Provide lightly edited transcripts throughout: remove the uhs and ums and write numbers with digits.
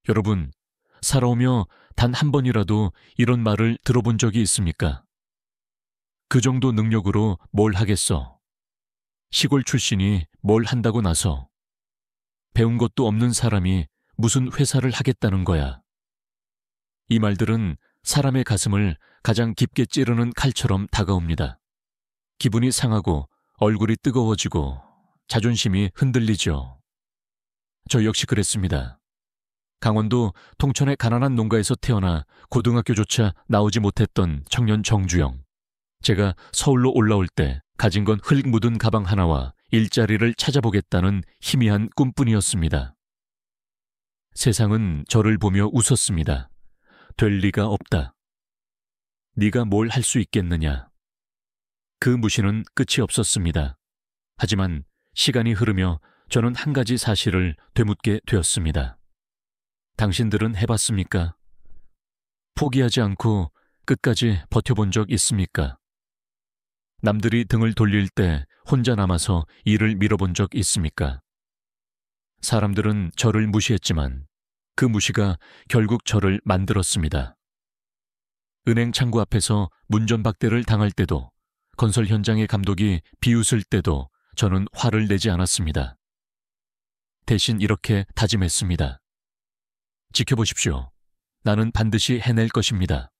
여러분, 살아오며 단 한 번이라도 이런 말을 들어본 적이 있습니까? 그 정도 능력으로 뭘 하겠어? 시골 출신이 뭘 한다고 나서 배운 것도 없는 사람이 무슨 회사를 하겠다는 거야. 이 말들은 사람의 가슴을 가장 깊게 찌르는 칼처럼 다가옵니다. 기분이 상하고 얼굴이 뜨거워지고 자존심이 흔들리죠. 저 역시 그랬습니다. 강원도 통천의 가난한 농가에서 태어나 고등학교조차 나오지 못했던 청년 정주영. 제가 서울로 올라올 때 가진 건 흙 묻은 가방 하나와 일자리를 찾아보겠다는 희미한 꿈뿐이었습니다. 세상은 저를 보며 웃었습니다. 될 리가 없다. 네가 뭘 할 수 있겠느냐. 그 무시는 끝이 없었습니다. 하지만 시간이 흐르며 저는 한 가지 사실을 되묻게 되었습니다. 당신들은 해봤습니까? 포기하지 않고 끝까지 버텨본 적 있습니까? 남들이 등을 돌릴 때 혼자 남아서 일을 밀어본 적 있습니까? 사람들은 저를 무시했지만 그 무시가 결국 저를 만들었습니다. 은행 창구 앞에서 문전박대를 당할 때도, 건설 현장의 감독이 비웃을 때도 저는 화를 내지 않았습니다. 대신 이렇게 다짐했습니다. 지켜보십시오. 나는 반드시 해낼 것입니다.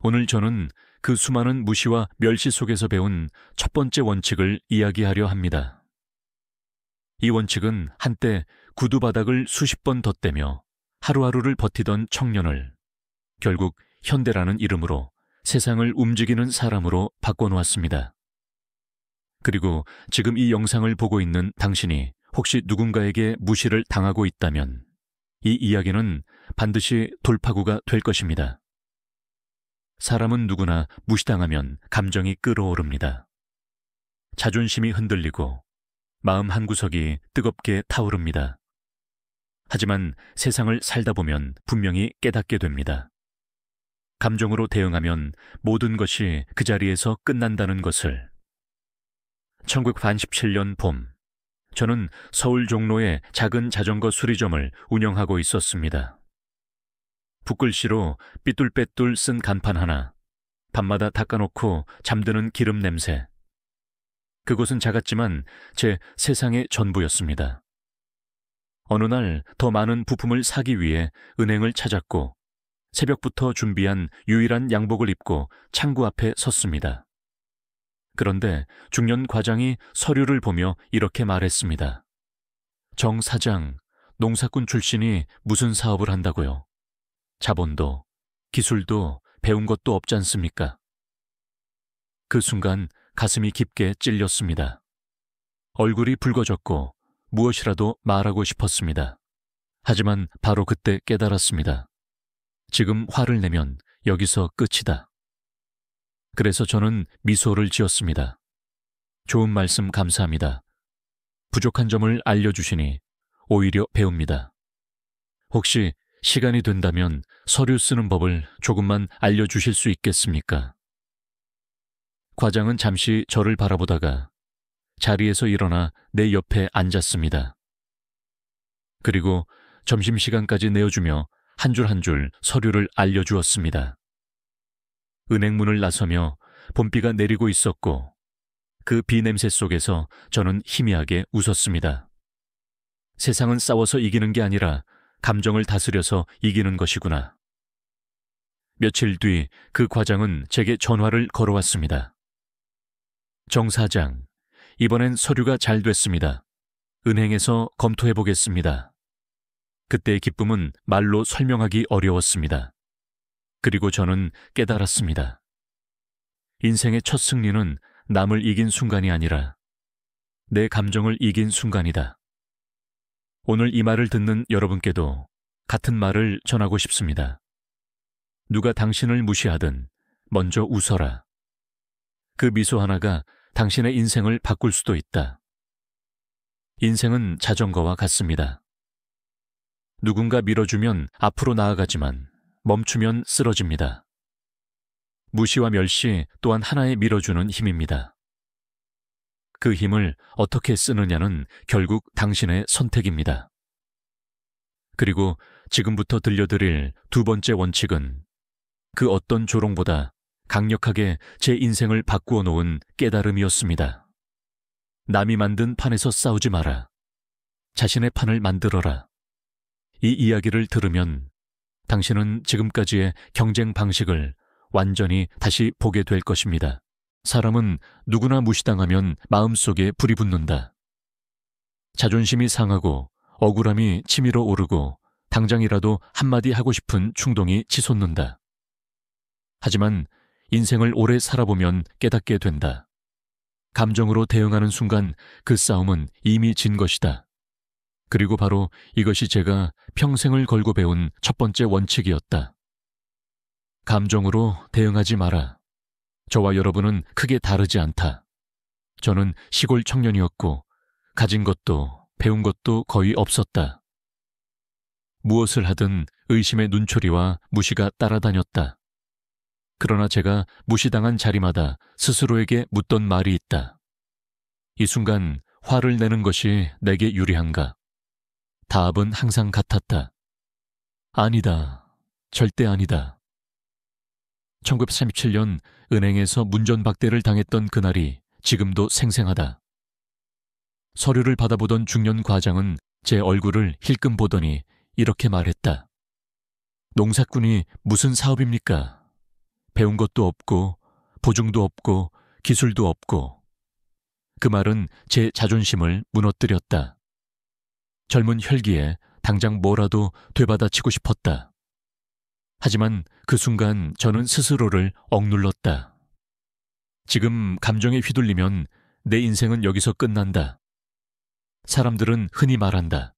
오늘 저는 그 수많은 무시와 멸시 속에서 배운 첫 번째 원칙을 이야기하려 합니다. 이 원칙은 한때 구두 바닥을 수십 번 덧대며 하루하루를 버티던 청년을 결국 현대라는 이름으로 세상을 움직이는 사람으로 바꿔놓았습니다. 그리고 지금 이 영상을 보고 있는 당신이 혹시 누군가에게 무시를 당하고 있다면 이 이야기는 반드시 돌파구가 될 것입니다. 사람은 누구나 무시당하면 감정이 끓어오릅니다. 자존심이 흔들리고 마음 한구석이 뜨겁게 타오릅니다. 하지만 세상을 살다 보면 분명히 깨닫게 됩니다. 감정으로 대응하면 모든 것이 그 자리에서 끝난다는 것을. 1987년 봄, 저는 서울 종로에 작은 자전거 수리점을 운영하고 있었습니다. 붓글씨로 삐뚤빼뚤 쓴 간판 하나, 밤마다 닦아놓고 잠드는 기름 냄새. 그곳은 작았지만 제 세상의 전부였습니다. 어느 날 더 많은 부품을 사기 위해 은행을 찾았고 새벽부터 준비한 유일한 양복을 입고 창구 앞에 섰습니다. 그런데 중년 과장이 서류를 보며 이렇게 말했습니다. 정 사장, 농사꾼 출신이 무슨 사업을 한다고요? 자본도, 기술도 배운 것도 없지 않습니까? 그 순간 가슴이 깊게 찔렸습니다. 얼굴이 붉어졌고 무엇이라도 말하고 싶었습니다. 하지만 바로 그때 깨달았습니다. 지금 화를 내면 여기서 끝이다. 그래서 저는 미소를 지었습니다. 좋은 말씀 감사합니다. 부족한 점을 알려주시니 오히려 배웁니다. 혹시 시간이 된다면 서류 쓰는 법을 조금만 알려주실 수 있겠습니까? 과장은 잠시 저를 바라보다가 자리에서 일어나 내 옆에 앉았습니다. 그리고 점심시간까지 내어주며 한 줄 한 줄 서류를 알려주었습니다. 은행문을 나서며 봄비가 내리고 있었고 그 비 냄새 속에서 저는 희미하게 웃었습니다. 세상은 싸워서 이기는 게 아니라 감정을 다스려서 이기는 것이구나. 며칠 뒤 그 과장은 제게 전화를 걸어왔습니다. 정 사장, 이번엔 서류가 잘 됐습니다. 은행에서 검토해 보겠습니다. 그때의 기쁨은 말로 설명하기 어려웠습니다. 그리고 저는 깨달았습니다. 인생의 첫 승리는 남을 이긴 순간이 아니라 내 감정을 이긴 순간이다. 오늘 이 말을 듣는 여러분께도 같은 말을 전하고 싶습니다. 누가 당신을 무시하든 먼저 웃어라. 그 미소 하나가 당신의 인생을 바꿀 수도 있다. 인생은 자전거와 같습니다. 누군가 밀어주면 앞으로 나아가지만 멈추면 쓰러집니다. 무시와 멸시 또한 하나의 밀어주는 힘입니다. 그 힘을 어떻게 쓰느냐는 결국 당신의 선택입니다. 그리고 지금부터 들려드릴 두 번째 원칙은 그 어떤 조롱보다 강력하게 제 인생을 바꾸어 놓은 깨달음이었습니다. 남이 만든 판에서 싸우지 마라. 자신의 판을 만들어라. 이 이야기를 들으면 당신은 지금까지의 경쟁 방식을 완전히 다시 보게 될 것입니다. 사람은 누구나 무시당하면 마음속에 불이 붙는다. 자존심이 상하고 억울함이 치밀어 오르고 당장이라도 한마디 하고 싶은 충동이 치솟는다. 하지만 인생을 오래 살아보면 깨닫게 된다. 감정으로 대응하는 순간 그 싸움은 이미 진 것이다. 그리고 바로 이것이 제가 평생을 걸고 배운 첫 번째 원칙이었다. 감정으로 대응하지 마라. 저와 여러분은 크게 다르지 않다. 저는 시골 청년이었고 가진 것도 배운 것도 거의 없었다. 무엇을 하든 의심의 눈초리와 무시가 따라다녔다. 그러나 제가 무시당한 자리마다 스스로에게 묻던 말이 있다. 이 순간 화를 내는 것이 내게 유리한가? 답은 항상 같았다. 아니다. 절대 아니다. 1937년 은행에서 문전박대를 당했던 그날이 지금도 생생하다. 서류를 받아보던 중년 과장은 제 얼굴을 힐끔 보더니 이렇게 말했다. 농사꾼이 무슨 사업입니까? 배운 것도 없고 보증도 없고 기술도 없고. 그 말은 제 자존심을 무너뜨렸다. 젊은 혈기에 당장 뭐라도 되받아치고 싶었다. 하지만 그 순간 저는 스스로를 억눌렀다. 지금 감정에 휘둘리면 내 인생은 여기서 끝난다. 사람들은 흔히 말한다.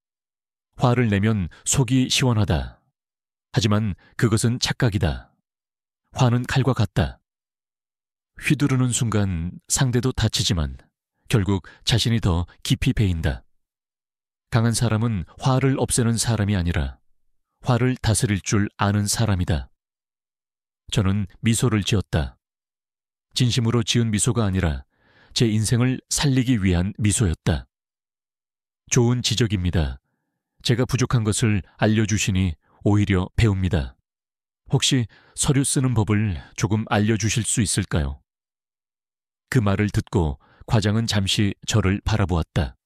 화를 내면 속이 시원하다. 하지만 그것은 착각이다. 화는 칼과 같다. 휘두르는 순간 상대도 다치지만 결국 자신이 더 깊이 베인다. 강한 사람은 화를 없애는 사람이 아니라 화를 다스릴 줄 아는 사람이다. 저는 미소를 지었다. 진심으로 지은 미소가 아니라 제 인생을 살리기 위한 미소였다. 좋은 지적입니다. 제가 부족한 것을 알려주시니 오히려 배웁니다. 혹시 서류 쓰는 법을 조금 알려주실 수 있을까요? 그 말을 듣고 과장은 잠시 저를 바라보았다.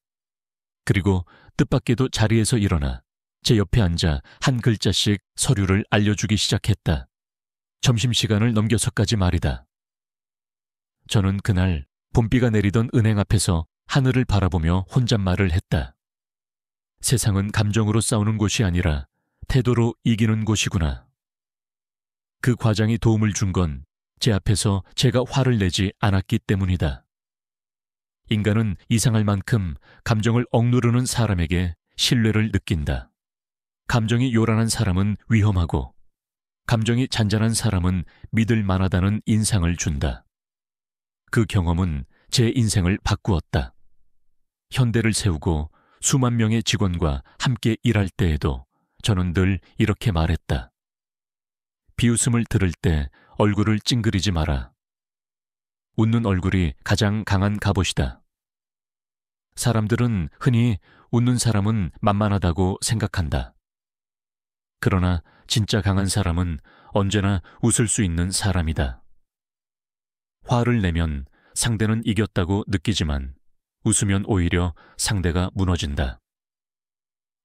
그리고 뜻밖에도 자리에서 일어나 제 옆에 앉아 한 글자씩 서류를 알려주기 시작했다. 점심시간을 넘겨서까지 말이다. 저는 그날 봄비가 내리던 은행 앞에서 하늘을 바라보며 혼잣말을 했다. 세상은 감정으로 싸우는 곳이 아니라 태도로 이기는 곳이구나. 그 과장이 도움을 준 건 제 앞에서 제가 화를 내지 않았기 때문이다. 인간은 이상할 만큼 감정을 억누르는 사람에게 신뢰를 느낀다. 감정이 요란한 사람은 위험하고 감정이 잔잔한 사람은 믿을 만하다는 인상을 준다. 그 경험은 제 인생을 바꾸었다. 현대를 세우고 수만 명의 직원과 함께 일할 때에도 저는 늘 이렇게 말했다. 비웃음을 들을 때 얼굴을 찡그리지 마라. 웃는 얼굴이 가장 강한 갑옷이다. 사람들은 흔히 웃는 사람은 만만하다고 생각한다. 그러나 진짜 강한 사람은 언제나 웃을 수 있는 사람이다. 화를 내면 상대는 이겼다고 느끼지만 웃으면 오히려 상대가 무너진다.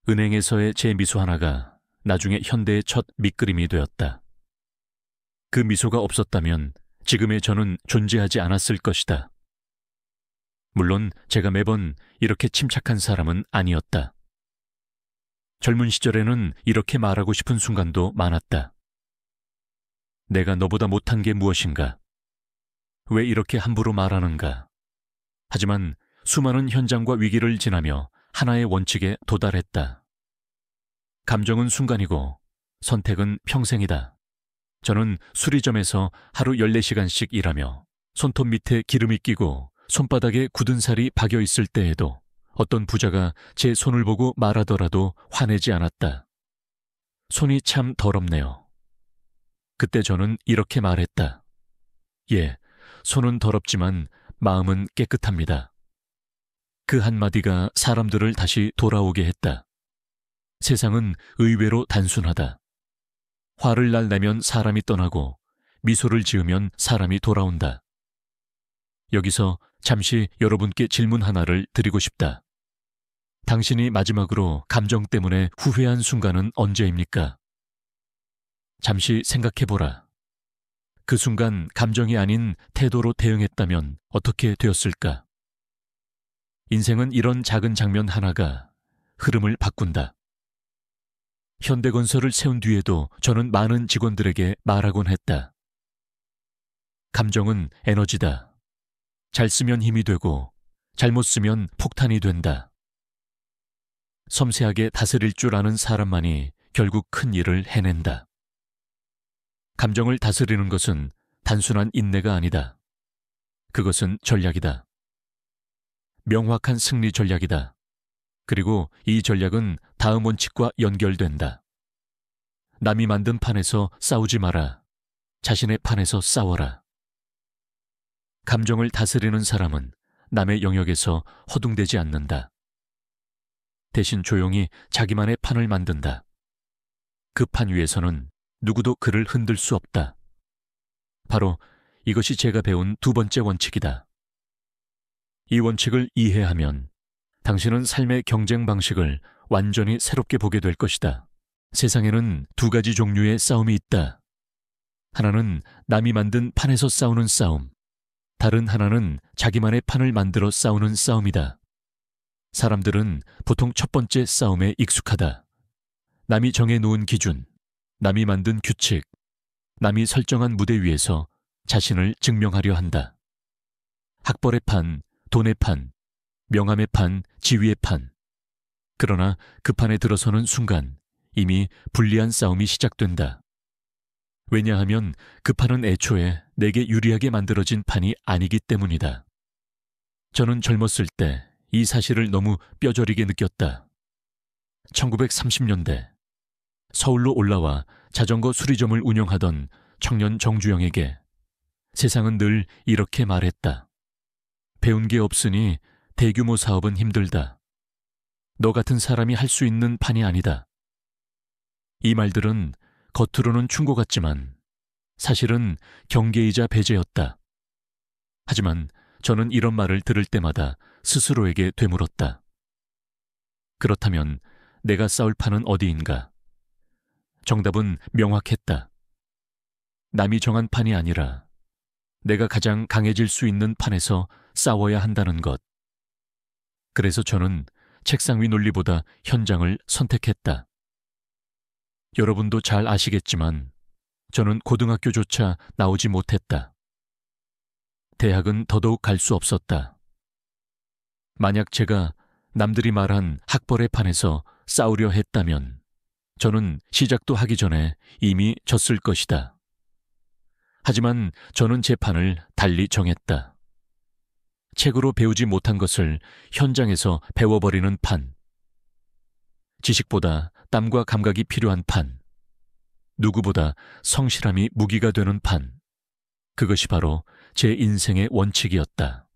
은행에서의 제 미소 하나가 나중에 현대의 첫 밑그림이 되었다. 그 미소가 없었다면 지금의 저는 존재하지 않았을 것이다. 물론 제가 매번 이렇게 침착한 사람은 아니었다. 젊은 시절에는 이렇게 말하고 싶은 순간도 많았다. 내가 너보다 못한 게 무엇인가? 왜 이렇게 함부로 말하는가? 하지만 수많은 현장과 위기를 지나며 하나의 원칙에 도달했다. 감정은 순간이고 선택은 평생이다. 저는 수리점에서 하루 14시간씩 일하며 손톱 밑에 기름이 끼고 손바닥에 굳은 살이 박여 있을 때에도 어떤 부자가 제 손을 보고 말하더라도 화내지 않았다. 손이 참 더럽네요. 그때 저는 이렇게 말했다. 예, 손은 더럽지만 마음은 깨끗합니다. 그 한마디가 사람들을 다시 돌아오게 했다. 세상은 의외로 단순하다. 화를 날 내면 사람이 떠나고 미소를 지으면 사람이 돌아온다. 여기서 잠시 여러분께 질문 하나를 드리고 싶다. 당신이 마지막으로 감정 때문에 후회한 순간은 언제입니까? 잠시 생각해보라. 그 순간 감정이 아닌 태도로 대응했다면 어떻게 되었을까? 인생은 이런 작은 장면 하나가 흐름을 바꾼다. 현대건설을 세운 뒤에도 저는 많은 직원들에게 말하곤 했다. 감정은 에너지다. 잘 쓰면 힘이 되고 잘못 쓰면 폭탄이 된다. 섬세하게 다스릴 줄 아는 사람만이 결국 큰 일을 해낸다. 감정을 다스리는 것은 단순한 인내가 아니다. 그것은 전략이다. 명확한 승리 전략이다. 그리고 이 전략은 다음 원칙과 연결된다. 남이 만든 판에서 싸우지 마라. 자신의 판에서 싸워라. 감정을 다스리는 사람은 남의 영역에서 허둥대지 않는다. 대신 조용히 자기만의 판을 만든다. 그 판 위에서는 누구도 그를 흔들 수 없다. 바로 이것이 제가 배운 두 번째 원칙이다. 이 원칙을 이해하면 당신은 삶의 경쟁 방식을 완전히 새롭게 보게 될 것이다. 세상에는 두 가지 종류의 싸움이 있다. 하나는 남이 만든 판에서 싸우는 싸움, 다른 하나는 자기만의 판을 만들어 싸우는 싸움이다. 사람들은 보통 첫 번째 싸움에 익숙하다. 남이 정해놓은 기준, 남이 만든 규칙, 남이 설정한 무대 위에서 자신을 증명하려 한다. 학벌의 판, 돈의 판, 명함의 판, 지위의 판. 그러나 그 판에 들어서는 순간 이미 불리한 싸움이 시작된다. 왜냐하면 그 판은 애초에 내게 유리하게 만들어진 판이 아니기 때문이다. 저는 젊었을 때 이 사실을 너무 뼈저리게 느꼈다. 1930년대 서울로 올라와 자전거 수리점을 운영하던 청년 정주영에게 세상은 늘 이렇게 말했다. 배운 게 없으니 대규모 사업은 힘들다. 너 같은 사람이 할 수 있는 판이 아니다. 이 말들은 겉으로는 충고 같지만 사실은 경계이자 배제였다. 하지만 저는 이런 말을 들을 때마다 스스로에게 되물었다. 그렇다면 내가 싸울 판은 어디인가? 정답은 명확했다. 남이 정한 판이 아니라 내가 가장 강해질 수 있는 판에서 싸워야 한다는 것. 그래서 저는 책상 위 논리보다 현장을 선택했다. 여러분도 잘 아시겠지만 저는 고등학교조차 나오지 못했다. 대학은 더더욱 갈 수 없었다. 만약 제가 남들이 말한 학벌의 판에서 싸우려 했다면 저는 시작도 하기 전에 이미 졌을 것이다. 하지만 저는 제 판을 달리 정했다. 책으로 배우지 못한 것을 현장에서 배워버리는 판. 지식보다 땀과 감각이 필요한 판. 누구보다 성실함이 무기가 되는 판. 그것이 바로 제 인생의 원칙이었다.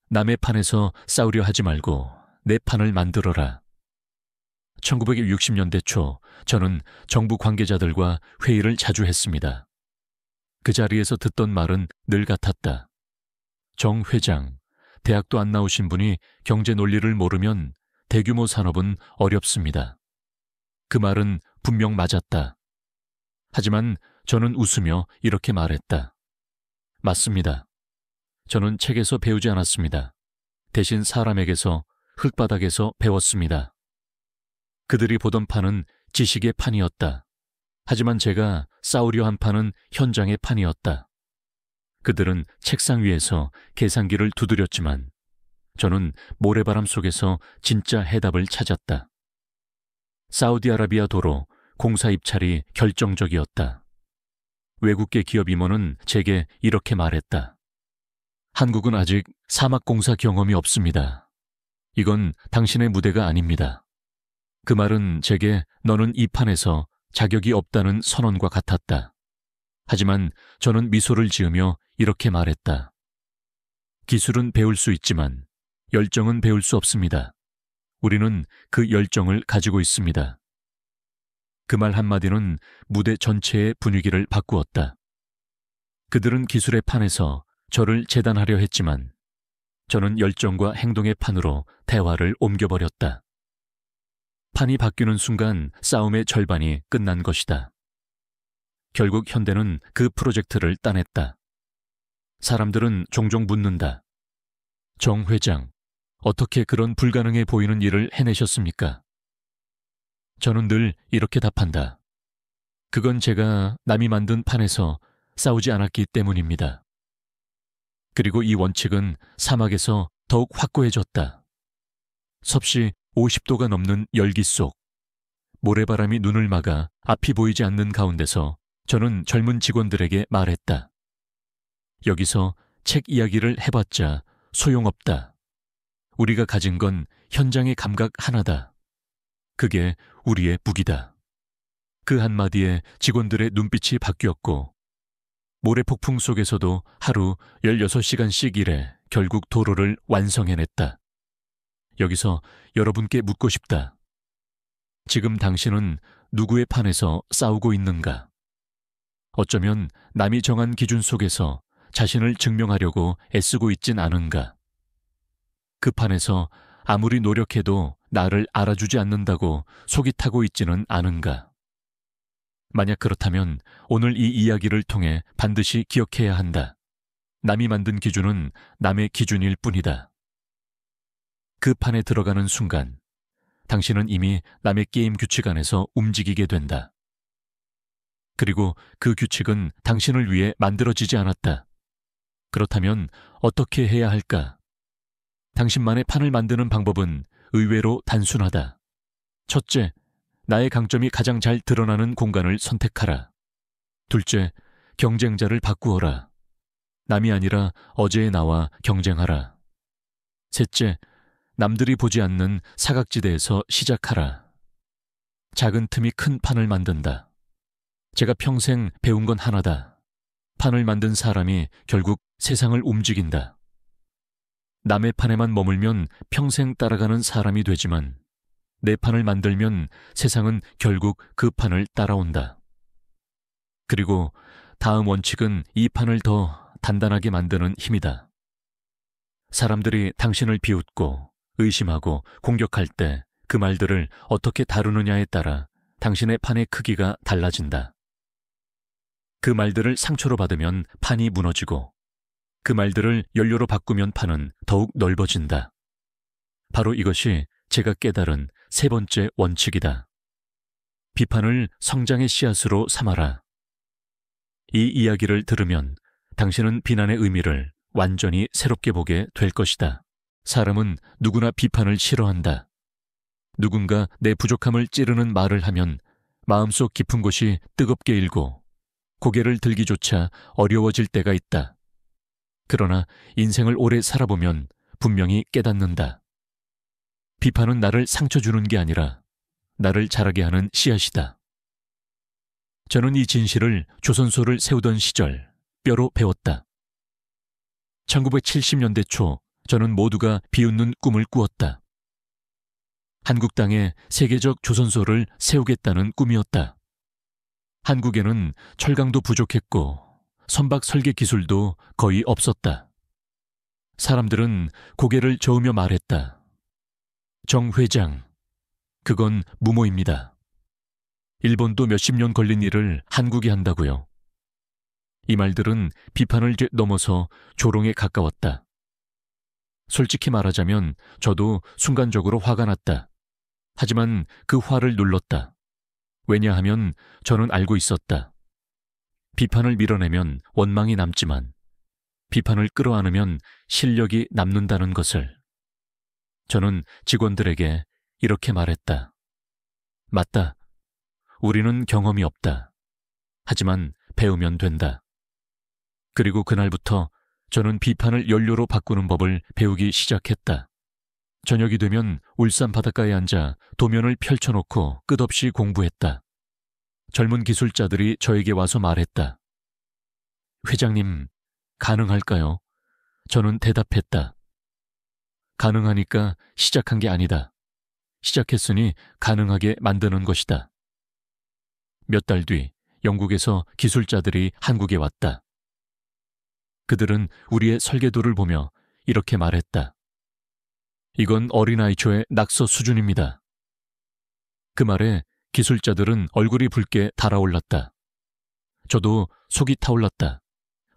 남의 판에서 싸우려 하지 말고 내 판을 만들어라. 1960년대 초 저는 정부 관계자들과 회의를 자주 했습니다. 그 자리에서 듣던 말은 늘 같았다. 정 회장, 대학도 안 나오신 분이 경제 논리를 모르면 대규모 산업은 어렵습니다. 그 말은 분명 맞았다. 하지만 저는 웃으며 이렇게 말했다. 맞습니다. 저는 책에서 배우지 않았습니다. 대신 사람에게서, 흙바닥에서 배웠습니다. 그들이 보던 판은 지식의 판이었다. 하지만 제가 싸우려 한 판은 현장의 판이었다. 그들은 책상 위에서 계산기를 두드렸지만 저는 모래바람 속에서 진짜 해답을 찾았다. 사우디아라비아 도로 공사 입찰이 결정적이었다. 외국계 기업 임원은 제게 이렇게 말했다. 한국은 아직 사막공사 경험이 없습니다. 이건 당신의 무대가 아닙니다. 그 말은 제게 너는 이 판에서 자격이 없다는 선언과 같았다. 하지만 저는 미소를 지으며 이렇게 말했다. 기술은 배울 수 있지만 열정은 배울 수 없습니다. 우리는 그 열정을 가지고 있습니다. 그 말 한마디는 무대 전체의 분위기를 바꾸었다. 그들은 기술의 판에서 저를 재단하려 했지만 저는 열정과 행동의 판으로 대화를 옮겨버렸다. 판이 바뀌는 순간 싸움의 절반이 끝난 것이다. 결국 현대는 그 프로젝트를 따냈다. 사람들은 종종 묻는다. 정 회장, 어떻게 그런 불가능해 보이는 일을 해내셨습니까? 저는 늘 이렇게 답한다. 그건 제가 남이 만든 판에서 싸우지 않았기 때문입니다. 그리고 이 원칙은 사막에서 더욱 확고해졌다. 섭씨 50도가 넘는 열기 속, 모래바람이 눈을 막아 앞이 보이지 않는 가운데서 저는 젊은 직원들에게 말했다. 여기서 책 이야기를 해봤자 소용없다. 우리가 가진 건 현장의 감각 하나다. 그게 우리의 무기다. 그 한마디에 직원들의 눈빛이 바뀌었고 모래폭풍 속에서도 하루 16시간씩 일해 결국 도로를 완성해냈다. 여기서 여러분께 묻고 싶다. 지금 당신은 누구의 판에서 싸우고 있는가? 어쩌면 남이 정한 기준 속에서 자신을 증명하려고 애쓰고 있진 않은가? 그 판에서 아무리 노력해도 나를 알아주지 않는다고 속이 타고 있지는 않은가? 만약 그렇다면 오늘 이 이야기를 통해 반드시 기억해야 한다. 남이 만든 기준은 남의 기준일 뿐이다. 그 판에 들어가는 순간 당신은 이미 남의 게임 규칙 안에서 움직이게 된다. 그리고 그 규칙은 당신을 위해 만들어지지 않았다. 그렇다면 어떻게 해야 할까? 당신만의 판을 만드는 방법은 의외로 단순하다. 첫째, 나의 강점이 가장 잘 드러나는 공간을 선택하라. 둘째, 경쟁자를 바꾸어라. 남이 아니라 어제의 나와 경쟁하라. 셋째, 남들이 보지 않는 사각지대에서 시작하라. 작은 틈이 큰 판을 만든다. 제가 평생 배운 건 하나다. 판을 만든 사람이 결국 세상을 움직인다. 남의 판에만 머물면 평생 따라가는 사람이 되지만 내 판을 만들면 세상은 결국 그 판을 따라온다. 그리고 다음 원칙은 이 판을 더 단단하게 만드는 힘이다. 사람들이 당신을 비웃고 의심하고 공격할 때 그 말들을 어떻게 다루느냐에 따라 당신의 판의 크기가 달라진다. 그 말들을 상처로 받으면 판이 무너지고 그 말들을 연료로 바꾸면 판은 더욱 넓어진다. 바로 이것이 제가 깨달은 세 번째 원칙이다. 비판을 성장의 씨앗으로 삼아라. 이 이야기를 들으면 당신은 비난의 의미를 완전히 새롭게 보게 될 것이다. 사람은 누구나 비판을 싫어한다. 누군가 내 부족함을 찌르는 말을 하면 마음속 깊은 곳이 뜨겁게 일고 고개를 들기조차 어려워질 때가 있다. 그러나 인생을 오래 살아보면 분명히 깨닫는다. 비판은 나를 상처 주는 게 아니라 나를 자라게 하는 씨앗이다. 저는 이 진실을 조선소를 세우던 시절 뼈로 배웠다. 1970년대 초 저는 모두가 비웃는 꿈을 꾸었다. 한국 땅에 세계적 조선소를 세우겠다는 꿈이었다. 한국에는 철강도 부족했고 선박 설계 기술도 거의 없었다. 사람들은 고개를 저으며 말했다. 정 회장, 그건 무모입니다. 일본도 몇십 년 걸린 일을 한국이 한다고요. 이 말들은 비판을 넘어서 조롱에 가까웠다. 솔직히 말하자면 저도 순간적으로 화가 났다. 하지만 그 화를 눌렀다. 왜냐하면 저는 알고 있었다. 비판을 밀어내면 원망이 남지만 비판을 끌어안으면 실력이 남는다는 것을. 저는 직원들에게 이렇게 말했다. 맞다. 우리는 경험이 없다. 하지만 배우면 된다. 그리고 그날부터 저는 비판을 연료로 바꾸는 법을 배우기 시작했다. 저녁이 되면 울산 바닷가에 앉아 도면을 펼쳐놓고 끝없이 공부했다. 젊은 기술자들이 저에게 와서 말했다. 회장님, 가능할까요? 저는 대답했다. 가능하니까 시작한 게 아니다. 시작했으니 가능하게 만드는 것이다. 몇 달 뒤 영국에서 기술자들이 한국에 왔다. 그들은 우리의 설계도를 보며 이렇게 말했다. 이건 어린아이 초의 낙서 수준입니다. 그 말에 기술자들은 얼굴이 붉게 달아올랐다. 저도 속이 타올랐다.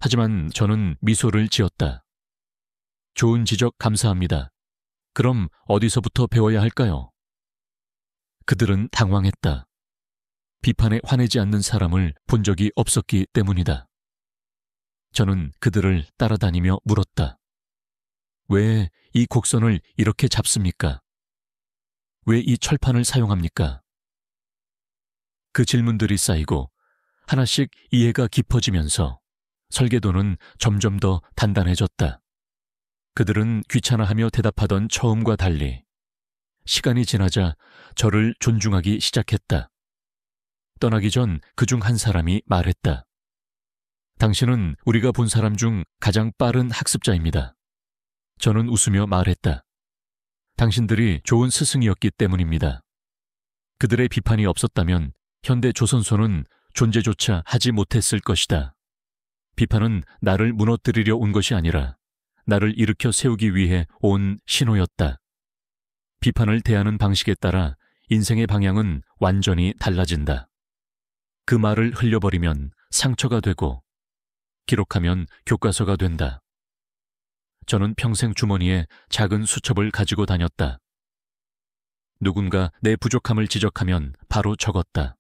하지만 저는 미소를 지었다. 좋은 지적 감사합니다. 그럼 어디서부터 배워야 할까요? 그들은 당황했다. 비판에 화내지 않는 사람을 본 적이 없었기 때문이다. 저는 그들을 따라다니며 물었다. 왜 이 곡선을 이렇게 잡습니까? 왜 이 철판을 사용합니까? 그 질문들이 쌓이고 하나씩 이해가 깊어지면서 설계도는 점점 더 단단해졌다. 그들은 귀찮아하며 대답하던 처음과 달리 시간이 지나자 저를 존중하기 시작했다. 떠나기 전 그중 한 사람이 말했다. 당신은 우리가 본 사람 중 가장 빠른 학습자입니다. 저는 웃으며 말했다. 당신들이 좋은 스승이었기 때문입니다. 그들의 비판이 없었다면 현대 조선소는 존재조차 하지 못했을 것이다. 비판은 나를 무너뜨리려 온 것이 아니라 나를 일으켜 세우기 위해 온 신호였다. 비판을 대하는 방식에 따라 인생의 방향은 완전히 달라진다. 그 말을 흘려버리면 상처가 되고 기록하면 교과서가 된다. 저는 평생 주머니에 작은 수첩을 가지고 다녔다. 누군가 내 부족함을 지적하면 바로 적었다.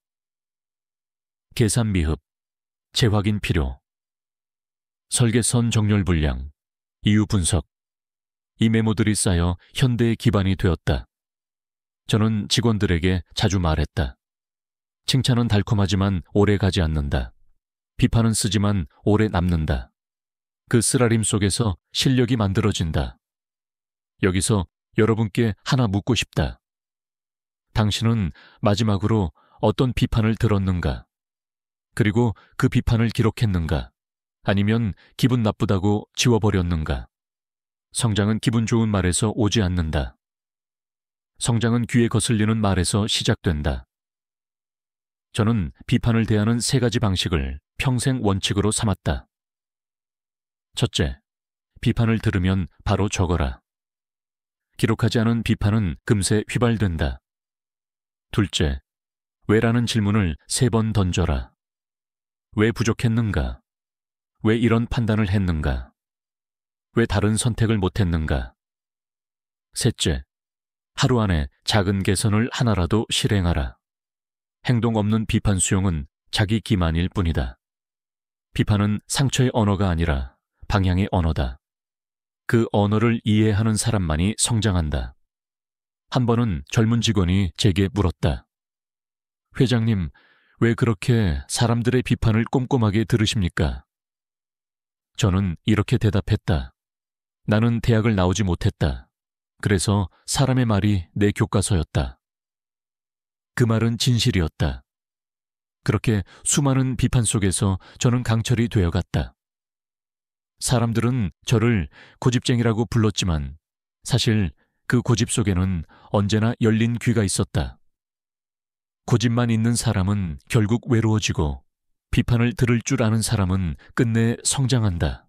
계산 미흡, 재확인 필요, 설계선 정렬 불량, 이유 분석. 이 메모들이 쌓여 현대의 기반이 되었다. 저는 직원들에게 자주 말했다. 칭찬은 달콤하지만 오래 가지 않는다. 비판은 쓰지만 오래 남는다. 그 쓰라림 속에서 실력이 만들어진다. 여기서 여러분께 하나 묻고 싶다. 당신은 마지막으로 어떤 비판을 들었는가? 그리고 그 비판을 기록했는가? 아니면 기분 나쁘다고 지워버렸는가? 성장은 기분 좋은 말에서 오지 않는다. 성장은 귀에 거슬리는 말에서 시작된다. 저는 비판을 대하는 3가지 방식을 평생 원칙으로 삼았다. 첫째, 비판을 들으면 바로 적어라. 기록하지 않은 비판은 금세 휘발된다. 둘째, 왜라는 질문을 3번 던져라. 왜 부족했는가? 왜 이런 판단을 했는가? 왜 다른 선택을 못했는가? 셋째, 하루 안에 작은 개선을 하나라도 실행하라. 행동 없는 비판 수용은 자기 기만일 뿐이다. 비판은 상처의 언어가 아니라 방향의 언어다. 그 언어를 이해하는 사람만이 성장한다. 한 번은 젊은 직원이 제게 물었다. 회장님, 왜 그렇게 사람들의 비판을 꼼꼼하게 들으십니까? 저는 이렇게 대답했다. 나는 대학을 나오지 못했다. 그래서 사람의 말이 내 교과서였다. 그 말은 진실이었다. 그렇게 수많은 비판 속에서 저는 강철이 되어갔다. 사람들은 저를 고집쟁이라고 불렀지만 사실 그 고집 속에는 언제나 열린 귀가 있었다. 고집만 있는 사람은 결국 외로워지고 비판을 들을 줄 아는 사람은 끝내 성장한다.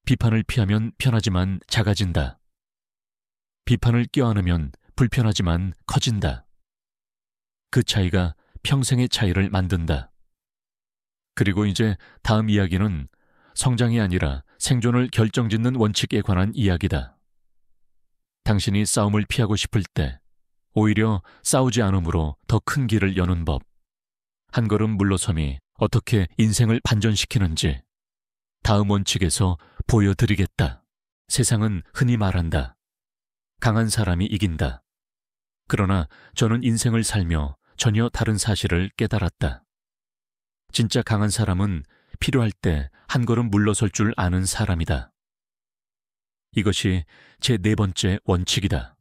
비판을 피하면 편하지만 작아진다. 비판을 껴안으면 불편하지만 커진다. 그 차이가 평생의 차이를 만든다. 그리고 이제 다음 이야기는 성장이 아니라 생존을 결정짓는 원칙에 관한 이야기다. 당신이 싸움을 피하고 싶을 때 오히려 싸우지 않음으로 더 큰 길을 여는 법. 한 걸음 물러섬이 어떻게 인생을 반전시키는지 다음 원칙에서 보여드리겠다. 세상은 흔히 말한다. 강한 사람이 이긴다. 그러나 저는 인생을 살며 전혀 다른 사실을 깨달았다. 진짜 강한 사람은 필요할 때 한 걸음 물러설 줄 아는 사람이다. 이것이 제 4번째 원칙이다.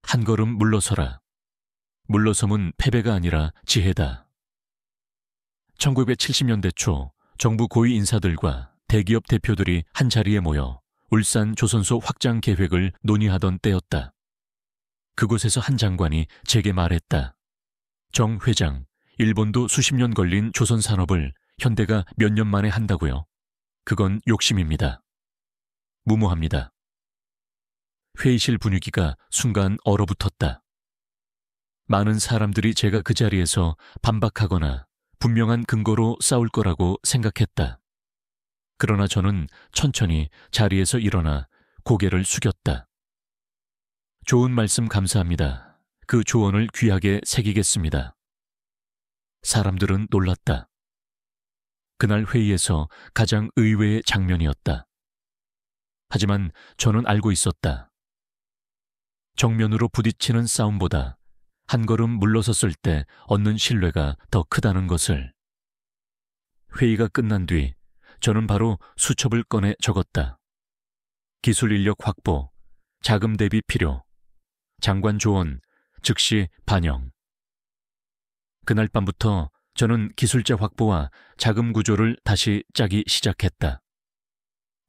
한 걸음 물러서라. 물러섬은 패배가 아니라 지혜다. 1970년대 초 정부 고위 인사들과 대기업 대표들이 한자리에 모여 울산 조선소 확장 계획을 논의하던 때였다. 그곳에서 한 장관이 제게 말했다. 정 회장, 일본도 수십 년 걸린 조선 산업을 현대가 몇 년 만에 한다고요. 그건 욕심입니다. 무모합니다. 회의실 분위기가 순간 얼어붙었다. 많은 사람들이 제가 그 자리에서 반박하거나 분명한 근거로 싸울 거라고 생각했다. 그러나 저는 천천히 자리에서 일어나 고개를 숙였다. 좋은 말씀 감사합니다. 그 조언을 귀하게 새기겠습니다. 사람들은 놀랐다. 그날 회의에서 가장 의외의 장면이었다. 하지만 저는 알고 있었다. 정면으로 부딪히는 싸움보다 한 걸음 물러섰을 때 얻는 신뢰가 더 크다는 것을. 회의가 끝난 뒤 저는 바로 수첩을 꺼내 적었다. 기술 인력 확보, 자금 대비 필요, 장관 조언, 즉시 반영. 그날 밤부터 저는 기술자 확보와 자금 구조를 다시 짜기 시작했다.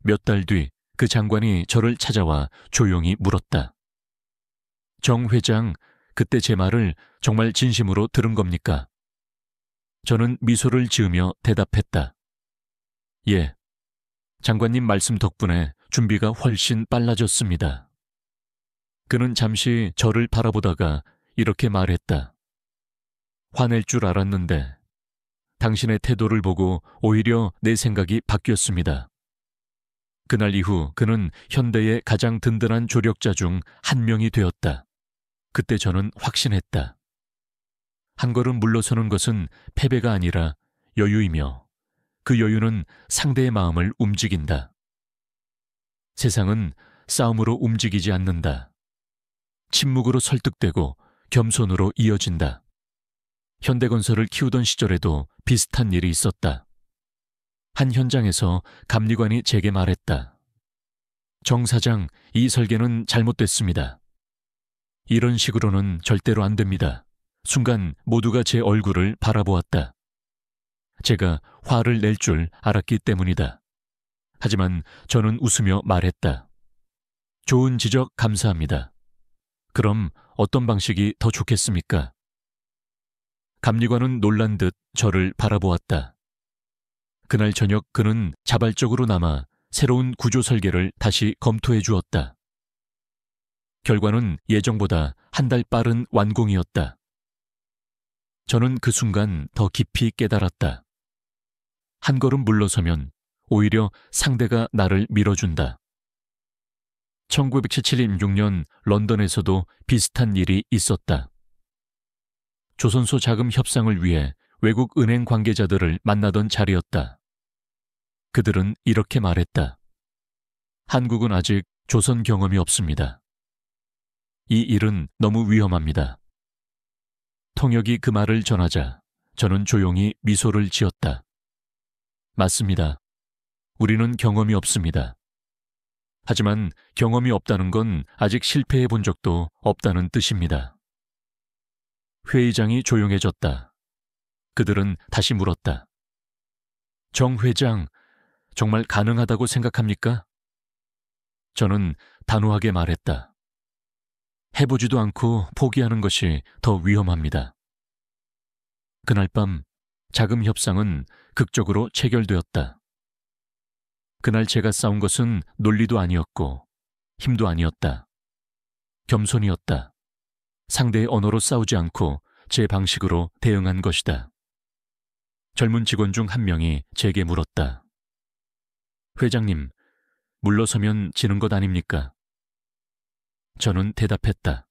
몇 달 뒤 그 장관이 저를 찾아와 조용히 물었다. 정 회장, 그때 제 말을 정말 진심으로 들은 겁니까? 저는 미소를 지으며 대답했다. 예. 장관님 말씀 덕분에 준비가 훨씬 빨라졌습니다. 그는 잠시 저를 바라보다가 이렇게 말했다. 화낼 줄 알았는데 당신의 태도를 보고 오히려 내 생각이 바뀌었습니다. 그날 이후 그는 현대의 가장 든든한 조력자 중 한 명이 되었다. 그때 저는 확신했다. 한 걸음 물러서는 것은 패배가 아니라 여유이며 그 여유는 상대의 마음을 움직인다. 세상은 싸움으로 움직이지 않는다. 침묵으로 설득되고 겸손으로 이어진다. 현대건설을 키우던 시절에도 비슷한 일이 있었다. 한 현장에서 감리관이 제게 말했다. 정 사장, 이 설계는 잘못됐습니다. 이런 식으로는 절대로 안 됩니다. 순간 모두가 제 얼굴을 바라보았다. 제가 화를 낼 줄 알았기 때문이다. 하지만 저는 웃으며 말했다. 좋은 지적 감사합니다. 그럼 어떤 방식이 더 좋겠습니까? 감리관은 놀란 듯 저를 바라보았다. 그날 저녁 그는 자발적으로 남아 새로운 구조 설계를 다시 검토해 주었다. 결과는 예정보다 한 달 빠른 완공이었다. 저는 그 순간 더 깊이 깨달았다. 한 걸음 물러서면 오히려 상대가 나를 밀어준다. 1976년 런던에서도 비슷한 일이 있었다. 조선소 자금 협상을 위해 외국 은행 관계자들을 만나던 자리였다. 그들은 이렇게 말했다. 한국은 아직 조선 경험이 없습니다. 이 일은 너무 위험합니다. 통역이 그 말을 전하자 저는 조용히 미소를 지었다. 맞습니다. 우리는 경험이 없습니다. 하지만 경험이 없다는 건 아직 실패해 본 적도 없다는 뜻입니다. 회의장이 조용해졌다. 그들은 다시 물었다. 정 회장, 정말 가능하다고 생각합니까? 저는 단호하게 말했다. 해보지도 않고 포기하는 것이 더 위험합니다. 그날 밤 자금 협상은 극적으로 체결되었다. 그날 제가 싸운 것은 논리도 아니었고 힘도 아니었다. 겸손이었다. 상대의 언어로 싸우지 않고 제 방식으로 대응한 것이다. 젊은 직원 중 한 명이 제게 물었다. 회장님, 물러서면 지는 것 아닙니까? 저는 대답했다.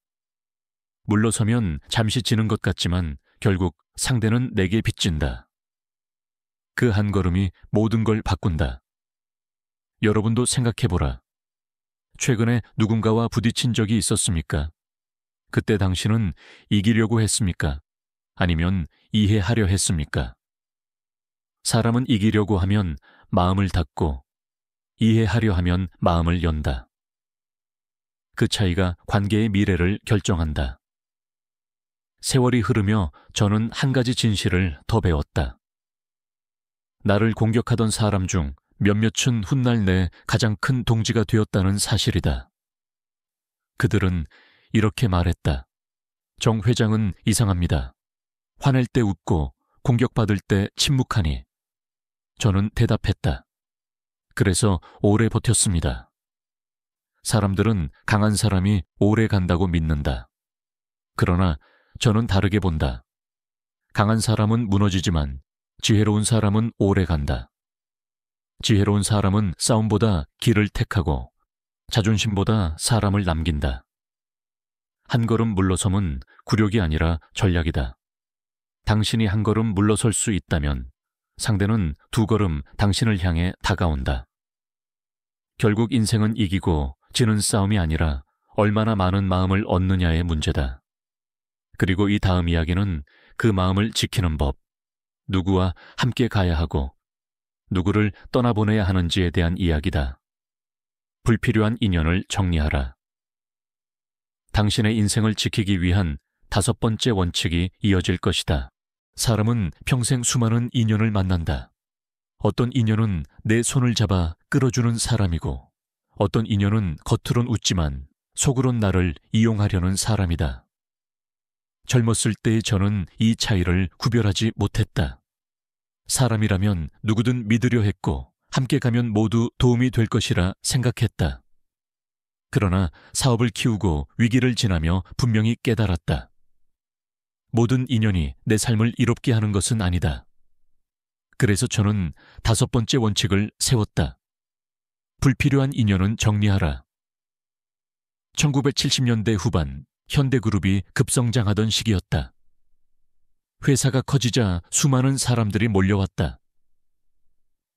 물러서면 잠시 지는 것 같지만 결국 상대는 내게 빚진다. 그 한 걸음이 모든 걸 바꾼다. 여러분도 생각해보라. 최근에 누군가와 부딪힌 적이 있었습니까? 그때 당신은 이기려고 했습니까? 아니면 이해하려 했습니까? 사람은 이기려고 하면 마음을 닫고 이해하려 하면 마음을 연다. 그 차이가 관계의 미래를 결정한다. 세월이 흐르며 저는 한 가지 진실을 더 배웠다. 나를 공격하던 사람 중 몇몇은 훗날 내 가장 큰 동지가 되었다는 사실이다. 그들은 이렇게 말했다. 정 회장은 이상합니다. 화낼 때 웃고 공격받을 때 침묵하니. 저는 대답했다. 그래서 오래 버텼습니다. 사람들은 강한 사람이 오래 간다고 믿는다. 그러나 저는 다르게 본다. 강한 사람은 무너지지만 지혜로운 사람은 오래 간다. 지혜로운 사람은 싸움보다 길을 택하고 자존심보다 사람을 남긴다. 한 걸음 물러섬은 굴욕이 아니라 전략이다. 당신이 한 걸음 물러설 수 있다면 상대는 두 걸음 당신을 향해 다가온다. 결국 인생은 이기고 지는 싸움이 아니라 얼마나 많은 마음을 얻느냐의 문제다. 그리고 이 다음 이야기는 그 마음을 지키는 법, 누구와 함께 가야 하고 누구를 떠나보내야 하는지에 대한 이야기다. 불필요한 인연을 정리하라. 당신의 인생을 지키기 위한 5번째 원칙이 이어질 것이다. 사람은 평생 수많은 인연을 만난다. 어떤 인연은 내 손을 잡아 끌어주는 사람이고 어떤 인연은 겉으론 웃지만 속으론 나를 이용하려는 사람이다. 젊었을 때의 저는 이 차이를 구별하지 못했다. 사람이라면 누구든 믿으려 했고 함께 가면 모두 도움이 될 것이라 생각했다. 그러나 사업을 키우고 위기를 지나며 분명히 깨달았다. 모든 인연이 내 삶을 이롭게 하는 것은 아니다. 그래서 저는 5번째 원칙을 세웠다. 불필요한 인연은 정리하라. 1970년대 후반 현대그룹이 급성장하던 시기였다. 회사가 커지자 수많은 사람들이 몰려왔다.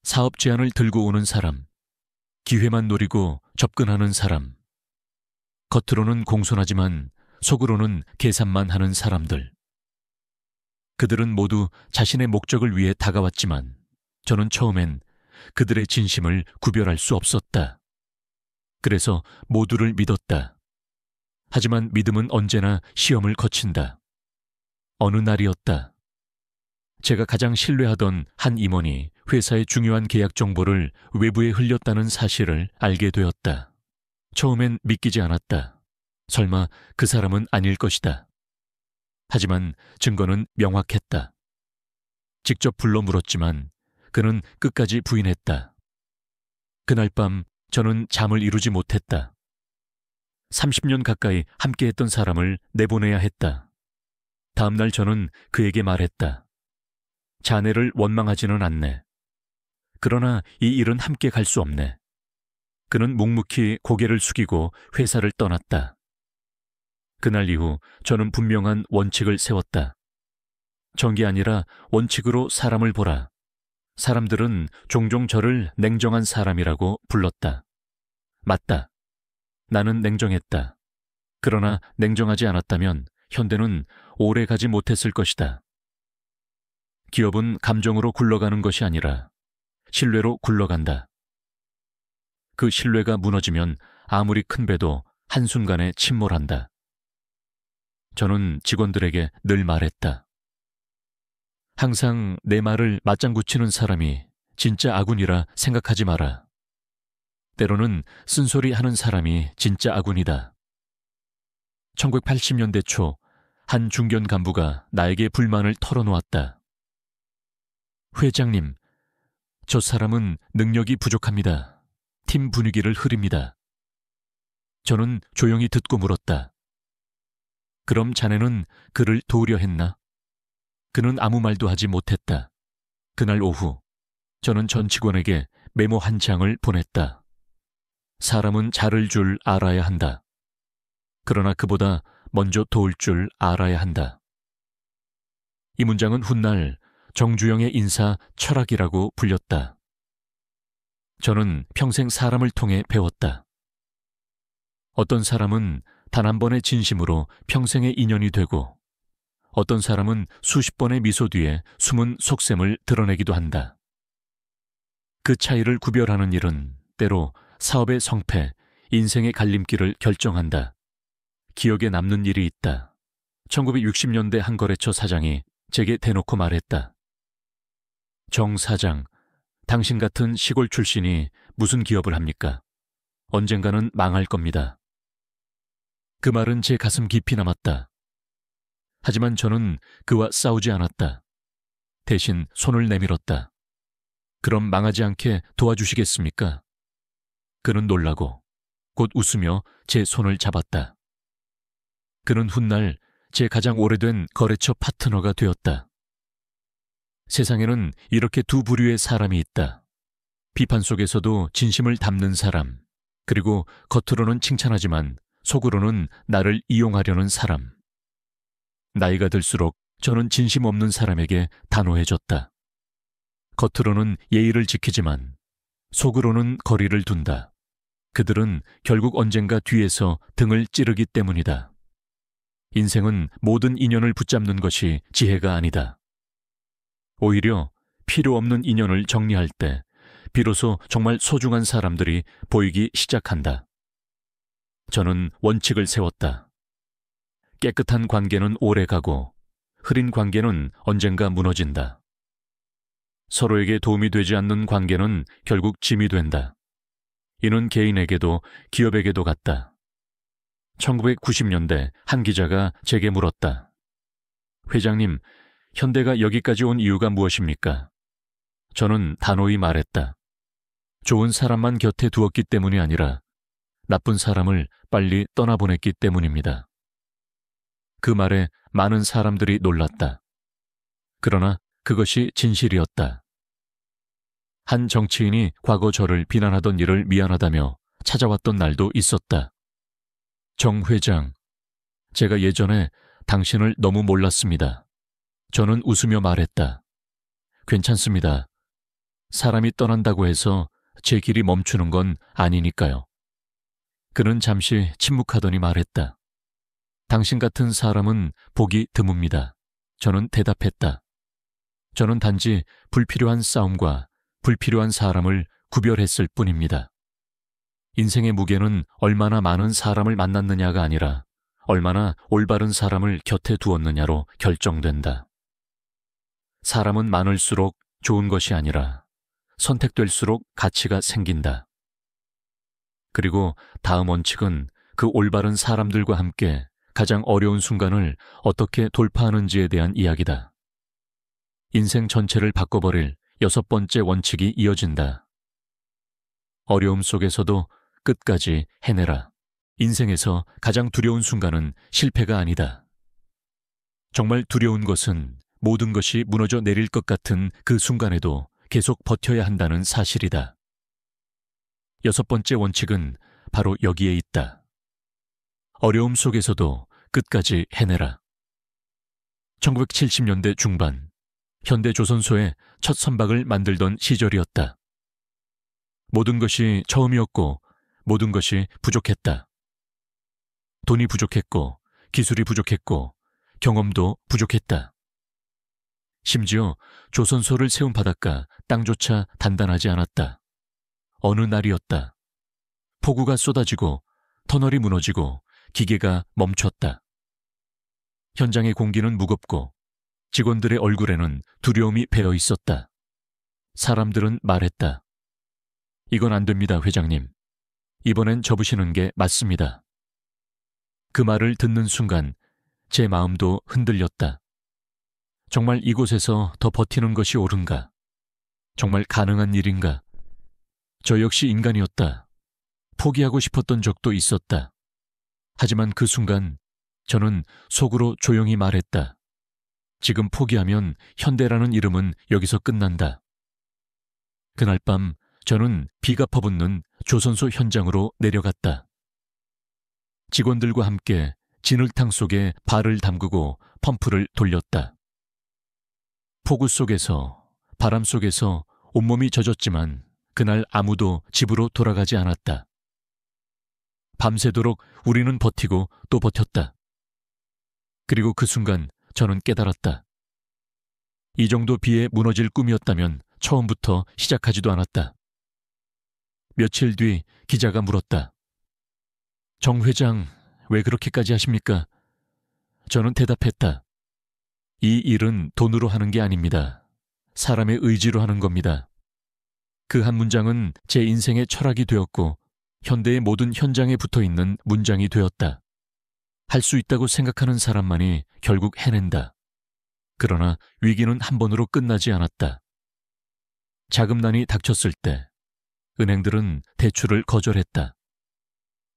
사업 제안을 들고 오는 사람, 기회만 노리고 접근하는 사람, 겉으로는 공손하지만 속으로는 계산만 하는 사람들. 그들은 모두 자신의 목적을 위해 다가왔지만 저는 처음엔 그들의 진심을 구별할 수 없었다. 그래서 모두를 믿었다. 하지만 믿음은 언제나 시험을 거친다. 어느 날이었다. 제가 가장 신뢰하던 한 임원이 회사의 중요한 계약 정보를 외부에 흘렸다는 사실을 알게 되었다. 처음엔 믿기지 않았다. 설마 그 사람은 아닐 것이다. 하지만 증거는 명확했다. 직접 불러 물었지만 그는 끝까지 부인했다. 그날 밤 저는 잠을 이루지 못했다. 30년 가까이 함께했던 사람을 내보내야 했다. 다음 날 저는 그에게 말했다. 자네를 원망하지는 않네. 그러나 이 일은 함께 갈 수 없네. 그는 묵묵히 고개를 숙이고 회사를 떠났다. 그날 이후 저는 분명한 원칙을 세웠다. 정이 아니라 원칙으로 사람을 보라. 사람들은 종종 저를 냉정한 사람이라고 불렀다. 맞다. 나는 냉정했다. 그러나 냉정하지 않았다면 현대는 오래 가지 못했을 것이다. 기업은 감정으로 굴러가는 것이 아니라 신뢰로 굴러간다. 그 신뢰가 무너지면 아무리 큰 배도 한순간에 침몰한다. 저는 직원들에게 늘 말했다. 항상 내 말을 맞장구 치는 사람이 진짜 아군이라 생각하지 마라. 때로는 쓴소리 하는 사람이 진짜 아군이다. 1980년대 초 한 중견 간부가 나에게 불만을 털어놓았다. 회장님, 저 사람은 능력이 부족합니다. 팀 분위기를 흐립니다. 저는 조용히 듣고 물었다. 그럼 자네는 그를 도우려 했나? 그는 아무 말도 하지 못했다. 그날 오후 저는 전 직원에게 메모 한 장을 보냈다. 사람은 잘을 줄 알아야 한다. 그러나 그보다 먼저 도울 줄 알아야 한다. 이 문장은 훗날 정주영의 인사 철학이라고 불렸다. 저는 평생 사람을 통해 배웠다. 어떤 사람은 단 한 번의 진심으로 평생의 인연이 되고 어떤 사람은 수십 번의 미소 뒤에 숨은 속셈을 드러내기도 한다. 그 차이를 구별하는 일은 때로 사업의 성패, 인생의 갈림길을 결정한다. 기억에 남는 일이 있다. 1960년대 한 거래처 사장이 제게 대놓고 말했다. 정 사장, 당신 같은 시골 출신이 무슨 기업을 합니까? 언젠가는 망할 겁니다. 그 말은 제 가슴 깊이 남았다. 하지만 저는 그와 싸우지 않았다. 대신 손을 내밀었다. 그럼 망하지 않게 도와주시겠습니까? 그는 놀라고 곧 웃으며 제 손을 잡았다. 그는 훗날 제 가장 오래된 거래처 파트너가 되었다. 세상에는 이렇게 두 부류의 사람이 있다. 비판 속에서도 진심을 담는 사람, 그리고 겉으로는 칭찬하지만 속으로는 나를 이용하려는 사람. 나이가 들수록 저는 진심 없는 사람에게 단호해졌다. 겉으로는 예의를 지키지만 속으로는 거리를 둔다. 그들은 결국 언젠가 뒤에서 등을 찌르기 때문이다. 인생은 모든 인연을 붙잡는 것이 지혜가 아니다. 오히려 필요 없는 인연을 정리할 때 비로소 정말 소중한 사람들이 보이기 시작한다. 저는 원칙을 세웠다. 깨끗한 관계는 오래 가고 흐린 관계는 언젠가 무너진다. 서로에게 도움이 되지 않는 관계는 결국 짐이 된다. 이는 개인에게도 기업에게도 같다. 1990년대 한 기자가 제게 물었다. 회장님, 현대가 여기까지 온 이유가 무엇입니까? 저는 단호히 말했다. 좋은 사람만 곁에 두었기 때문이 아니라 나쁜 사람을 빨리 떠나보냈기 때문입니다. 그 말에 많은 사람들이 놀랐다. 그러나 그것이 진실이었다. 한 정치인이 과거 저를 비난하던 일을 미안하다며 찾아왔던 날도 있었다. 정 회장, 제가 예전에 당신을 너무 몰랐습니다. 저는 웃으며 말했다. 괜찮습니다. 사람이 떠난다고 해서 제 길이 멈추는 건 아니니까요. 그는 잠시 침묵하더니 말했다. 당신 같은 사람은 보기 드뭅니다. 저는 대답했다. 저는 단지 불필요한 싸움과 불필요한 사람을 구별했을 뿐입니다. 인생의 무게는 얼마나 많은 사람을 만났느냐가 아니라 얼마나 올바른 사람을 곁에 두었느냐로 결정된다. 사람은 많을수록 좋은 것이 아니라 선택될수록 가치가 생긴다. 그리고 다음 원칙은 그 올바른 사람들과 함께 가장 어려운 순간을 어떻게 돌파하는지에 대한 이야기다. 인생 전체를 바꿔버릴 6번째 원칙이 이어진다. 어려움 속에서도 끝까지 해내라. 인생에서 가장 두려운 순간은 실패가 아니다. 정말 두려운 것은 모든 것이 무너져 내릴 것 같은 그 순간에도 계속 버텨야 한다는 사실이다. 6번째 원칙은 바로 여기에 있다. 어려움 속에서도 끝까지 해내라. 1970년대 중반, 현대조선소에 첫 선박을 만들던 시절이었다. 모든 것이 처음이었고 모든 것이 부족했다. 돈이 부족했고 기술이 부족했고 경험도 부족했다. 심지어 조선소를 세운 바닷가 땅조차 단단하지 않았다. 어느 날이었다. 폭우가 쏟아지고 터널이 무너지고 기계가 멈췄다. 현장의 공기는 무겁고 직원들의 얼굴에는 두려움이 배어 있었다. 사람들은 말했다. 이건 안 됩니다, 회장님. 이번엔 접으시는 게 맞습니다. 그 말을 듣는 순간 제 마음도 흔들렸다. 정말 이곳에서 더 버티는 것이 옳은가? 정말 가능한 일인가? 저 역시 인간이었다. 포기하고 싶었던 적도 있었다. 하지만 그 순간 저는 속으로 조용히 말했다. 지금 포기하면 현대라는 이름은 여기서 끝난다. 그날 밤 저는 비가 퍼붓는 조선소 현장으로 내려갔다. 직원들과 함께 진흙탕 속에 발을 담그고 펌프를 돌렸다. 폭우 속에서, 바람 속에서 온몸이 젖었지만 그날 아무도 집으로 돌아가지 않았다. 밤새도록 우리는 버티고 또 버텼다. 그리고 그 순간 저는 깨달았다. 이 정도 비에 무너질 꿈이었다면 처음부터 시작하지도 않았다. 며칠 뒤 기자가 물었다. 정 회장, 왜 그렇게까지 하십니까? 저는 대답했다. 이 일은 돈으로 하는 게 아닙니다. 사람의 의지로 하는 겁니다. 그 한 문장은 제 인생의 철학이 되었고 현대의 모든 현장에 붙어있는 문장이 되었다. 할 수 있다고 생각하는 사람만이 결국 해낸다. 그러나 위기는 한 번으로 끝나지 않았다. 자금난이 닥쳤을 때 은행들은 대출을 거절했다.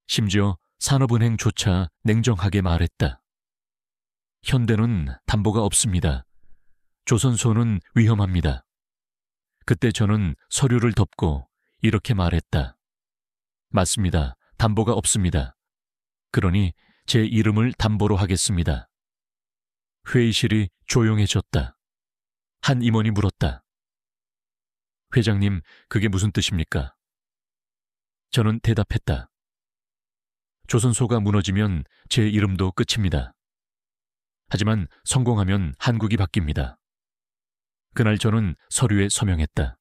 심지어 산업은행조차 냉정하게 말했다. 현대는 담보가 없습니다. 조선소는 위험합니다. 그때 저는 서류를 덮고 이렇게 말했다. 맞습니다. 담보가 없습니다. 그러니 제 이름을 담보로 하겠습니다. 회의실이 조용해졌다. 한 임원이 물었다. 회장님, 그게 무슨 뜻입니까? 저는 대답했다. 조선소가 무너지면 제 이름도 끝입니다. 하지만 성공하면 한국이 바뀝니다. 그날 저는 서류에 서명했다.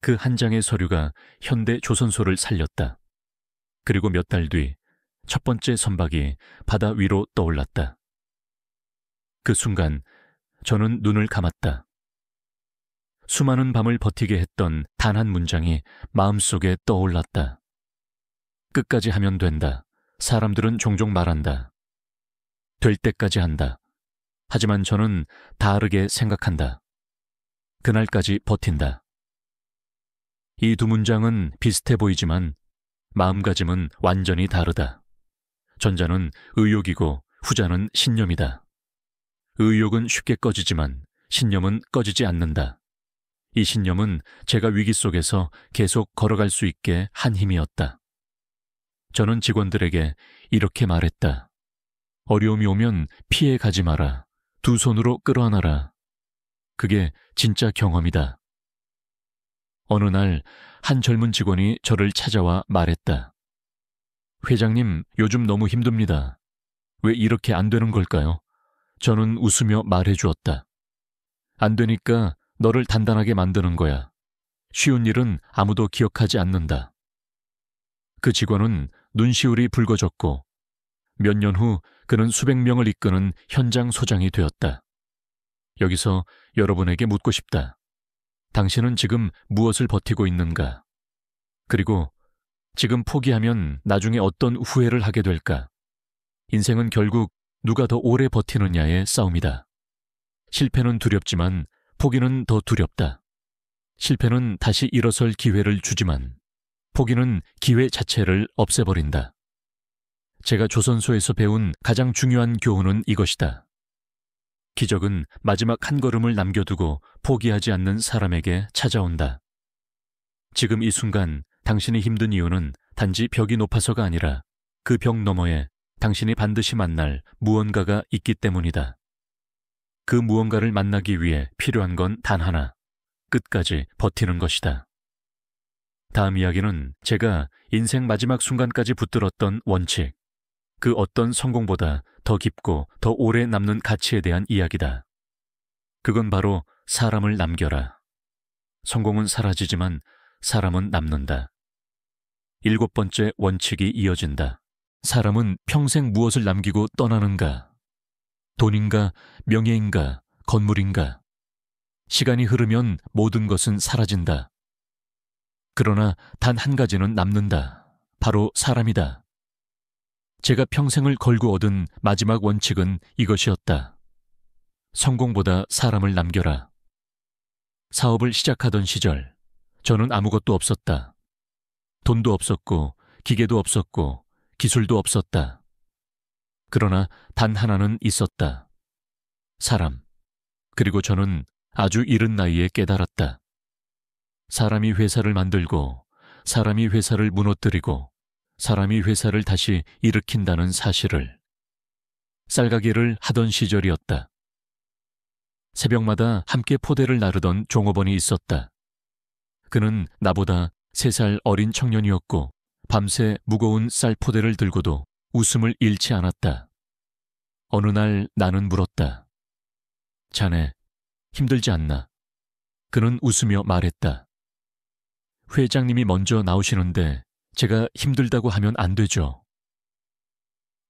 그 한 장의 서류가 현대 조선소를 살렸다. 그리고 몇 달 뒤 첫 번째 선박이 바다 위로 떠올랐다. 그 순간 저는 눈을 감았다. 수많은 밤을 버티게 했던 단 한 문장이 마음속에 떠올랐다. 끝까지 하면 된다. 사람들은 종종 말한다. 될 때까지 한다. 하지만 저는 다르게 생각한다. 그날까지 버틴다. 이 두 문장은 비슷해 보이지만 마음가짐은 완전히 다르다. 전자는 의욕이고 후자는 신념이다. 의욕은 쉽게 꺼지지만 신념은 꺼지지 않는다. 이 신념은 제가 위기 속에서 계속 걸어갈 수 있게 한 힘이었다. 저는 직원들에게 이렇게 말했다. 어려움이 오면 피해 가지 마라. 두 손으로 끌어안아라. 그게 진짜 경험이다. 어느 날 한 젊은 직원이 저를 찾아와 말했다. 회장님, 요즘 너무 힘듭니다. 왜 이렇게 안 되는 걸까요? 저는 웃으며 말해주었다. 안 되니까 너를 단단하게 만드는 거야. 쉬운 일은 아무도 기억하지 않는다. 그 직원은 눈시울이 붉어졌고 몇 년 후 그는 수백 명을 이끄는 현장 소장이 되었다. 여기서 여러분에게 묻고 싶다. 당신은 지금 무엇을 버티고 있는가? 그리고 지금 포기하면 나중에 어떤 후회를 하게 될까? 인생은 결국 누가 더 오래 버티느냐의 싸움이다. 실패는 두렵지만 포기는 더 두렵다. 실패는 다시 일어설 기회를 주지만 포기는 기회 자체를 없애버린다. 제가 조선소에서 배운 가장 중요한 교훈은 이것이다. 기적은 마지막 한 걸음을 남겨두고 포기하지 않는 사람에게 찾아온다. 지금 이 순간 당신이 힘든 이유는 단지 벽이 높아서가 아니라 그 벽 너머에 당신이 반드시 만날 무언가가 있기 때문이다. 그 무언가를 만나기 위해 필요한 건 단 하나, 끝까지 버티는 것이다. 다음 이야기는 제가 인생 마지막 순간까지 붙들었던 원칙, 그 어떤 성공보다 더 깊고 더 오래 남는 가치에 대한 이야기다. 그건 바로 사람을 남겨라. 성공은 사라지지만 사람은 남는다. 7번째 원칙이 이어진다. 사람은 평생 무엇을 남기고 떠나는가? 돈인가, 명예인가, 건물인가? 시간이 흐르면 모든 것은 사라진다. 그러나 단 한 가지는 남는다. 바로 사람이다. 제가 평생을 걸고 얻은 마지막 원칙은 이것이었다. 성공보다 사람을 남겨라. 사업을 시작하던 시절, 저는 아무것도 없었다. 돈도 없었고, 기계도 없었고, 기술도 없었다. 그러나 단 하나는 있었다. 사람. 그리고 저는 아주 이른 나이에 깨달았다. 사람이 회사를 만들고, 사람이 회사를 무너뜨리고, 사람이 회사를 다시 일으킨다는 사실을. 쌀가게를 하던 시절이었다. 새벽마다 함께 포대를 나르던 종업원이 있었다. 그는 나보다 3살 어린 청년이었고 밤새 무거운 쌀 포대를 들고도 웃음을 잃지 않았다. 어느 날 나는 물었다. 자네, 힘들지 않나? 그는 웃으며 말했다. 회장님이 먼저 나오시는데 제가 힘들다고 하면 안 되죠.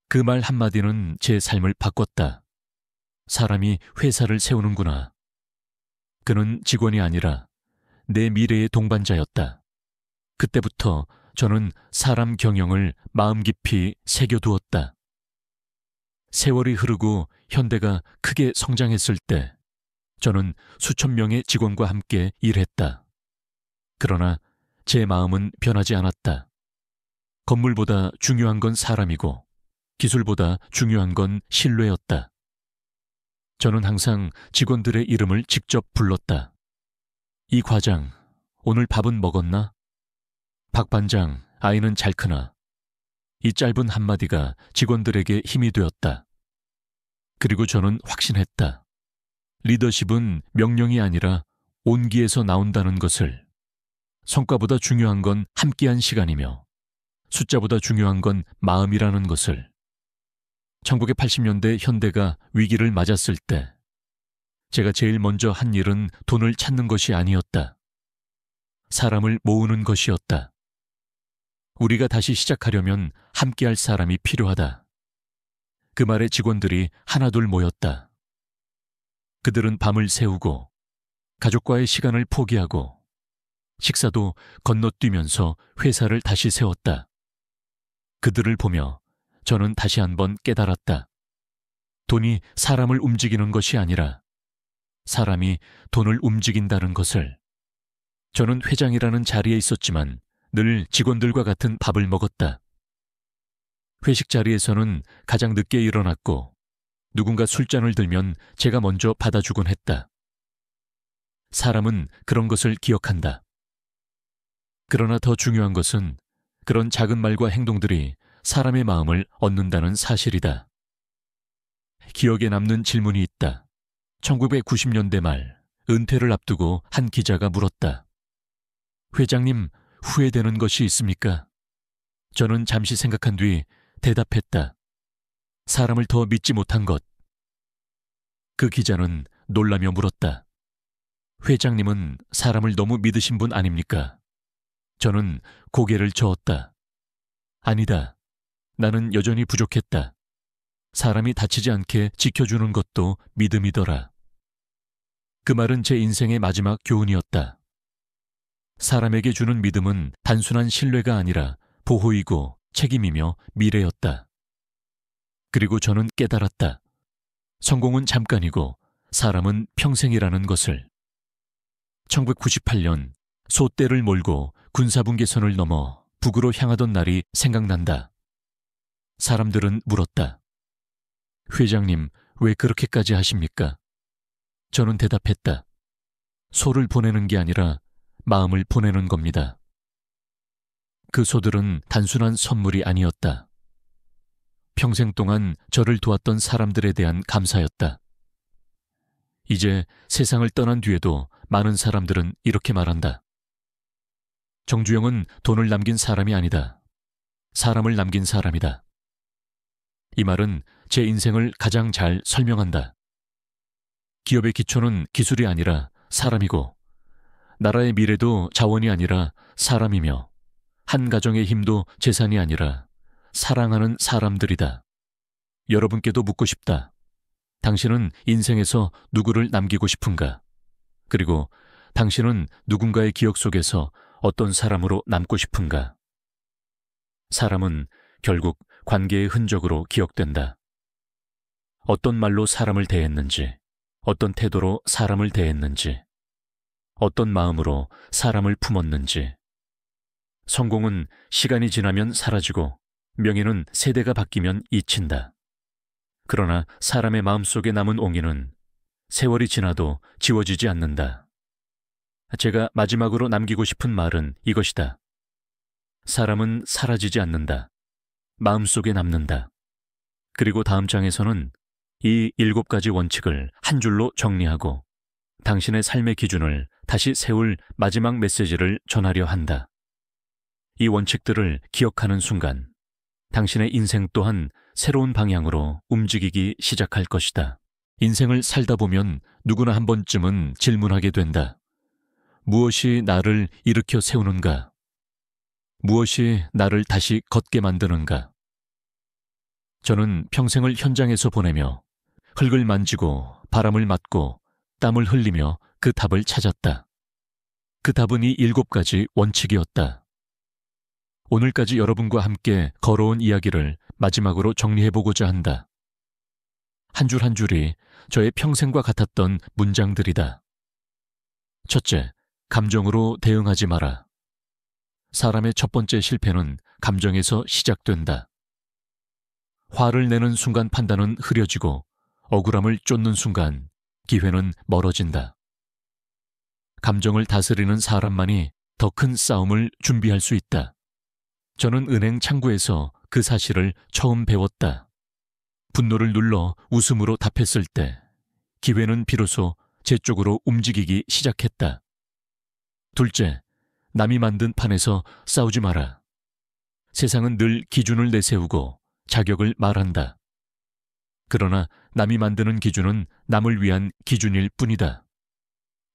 그 말 한마디는 제 삶을 바꿨다. 사람이 회사를 세우는구나. 그는 직원이 아니라 내 미래의 동반자였다. 그때부터 저는 사람 경영을 마음 깊이 새겨두었다. 세월이 흐르고 현대가 크게 성장했을 때 저는 수천 명의 직원과 함께 일했다. 그러나 제 마음은 변하지 않았다. 건물보다 중요한 건 사람이고 기술보다 중요한 건 신뢰였다. 저는 항상 직원들의 이름을 직접 불렀다. 이 과장, 오늘 밥은 먹었나? 박 반장, 아이는 잘 크나? 이 짧은 한마디가 직원들에게 힘이 되었다. 그리고 저는 확신했다. 리더십은 명령이 아니라 온기에서 나온다는 것을. 성과보다 중요한 건 함께한 시간이며 숫자보다 중요한 건 마음이라는 것을. 1980년대 현대가 위기를 맞았을 때 제가 제일 먼저 한 일은 돈을 찾는 것이 아니었다. 사람을 모으는 것이었다. 우리가 다시 시작하려면 함께할 사람이 필요하다. 그 말에 직원들이 하나둘 모였다. 그들은 밤을 새우고 가족과의 시간을 포기하고 식사도 건너뛰면서 회사를 다시 세웠다. 그들을 보며 저는 다시 한번 깨달았다. 돈이 사람을 움직이는 것이 아니라 사람이 돈을 움직인다는 것을. 저는 회장이라는 자리에 있었지만 늘 직원들과 같은 밥을 먹었다. 회식 자리에서는 가장 늦게 일어났고 누군가 술잔을 들면 제가 먼저 받아주곤 했다. 사람은 그런 것을 기억한다. 그러나 더 중요한 것은 그런 작은 말과 행동들이 사람의 마음을 얻는다는 사실이다. 기억에 남는 질문이 있다. 1990년대 말 은퇴를 앞두고 한 기자가 물었다. 회장님, 후회되는 것이 있습니까? 저는 잠시 생각한 뒤 대답했다. 사람을 더 믿지 못한 것. 그 기자는 놀라며 물었다. 회장님은 사람을 너무 믿으신 분 아닙니까? 저는 고개를 저었다. 아니다. 나는 여전히 부족했다. 사람이 다치지 않게 지켜주는 것도 믿음이더라. 그 말은 제 인생의 마지막 교훈이었다. 사람에게 주는 믿음은 단순한 신뢰가 아니라 보호이고 책임이며 미래였다. 그리고 저는 깨달았다. 성공은 잠깐이고 사람은 평생이라는 것을. 1998년 소떼를 몰고 군사분계선을 넘어 북으로 향하던 날이 생각난다. 사람들은 물었다. 회장님, 왜 그렇게까지 하십니까? 저는 대답했다. 소를 보내는 게 아니라 마음을 보내는 겁니다. 그 소들은 단순한 선물이 아니었다. 평생 동안 저를 도왔던 사람들에 대한 감사였다. 이제 세상을 떠난 뒤에도 많은 사람들은 이렇게 말한다. 정주영은 돈을 남긴 사람이 아니다. 사람을 남긴 사람이다. 이 말은 제 인생을 가장 잘 설명한다. 기업의 기초는 기술이 아니라 사람이고 나라의 미래도 자원이 아니라 사람이며 한 가정의 힘도 재산이 아니라 사랑하는 사람들이다. 여러분께도 묻고 싶다. 당신은 인생에서 누구를 남기고 싶은가? 그리고 당신은 누군가의 기억 속에서 어떤 사람으로 남고 싶은가? 사람은 결국 관계의 흔적으로 기억된다. 어떤 말로 사람을 대했는지, 어떤 태도로 사람을 대했는지, 어떤 마음으로 사람을 품었는지. 성공은 시간이 지나면 사라지고 명예는 세대가 바뀌면 잊힌다. 그러나 사람의 마음속에 남은 옹이는 세월이 지나도 지워지지 않는다. 제가 마지막으로 남기고 싶은 말은 이것이다. 사람은 사라지지 않는다. 마음속에 남는다. 그리고 다음 장에서는 이 7가지 원칙을 한 줄로 정리하고 당신의 삶의 기준을 다시 세울 마지막 메시지를 전하려 한다. 이 원칙들을 기억하는 순간 당신의 인생 또한 새로운 방향으로 움직이기 시작할 것이다. 인생을 살다 보면 누구나 한 번쯤은 질문하게 된다. 무엇이 나를 일으켜 세우는가? 무엇이 나를 다시 걷게 만드는가? 저는 평생을 현장에서 보내며 흙을 만지고 바람을 맞고 땀을 흘리며 그 답을 찾았다. 그 답은 이 7가지 원칙이었다. 오늘까지 여러분과 함께 걸어온 이야기를 마지막으로 정리해보고자 한다. 한 줄 한 줄이 저의 평생과 같았던 문장들이다. 첫째, 감정으로 대응하지 마라. 사람의 첫 번째 실패는 감정에서 시작된다. 화를 내는 순간 판단은 흐려지고 억울함을 쫓는 순간 기회는 멀어진다. 감정을 다스리는 사람만이 더 큰 싸움을 준비할 수 있다. 저는 은행 창구에서 그 사실을 처음 배웠다. 분노를 눌러 웃음으로 답했을 때 기회는 비로소 제 쪽으로 움직이기 시작했다. 둘째, 남이 만든 판에서 싸우지 마라. 세상은 늘 기준을 내세우고 자격을 말한다. 그러나 남이 만드는 기준은 남을 위한 기준일 뿐이다.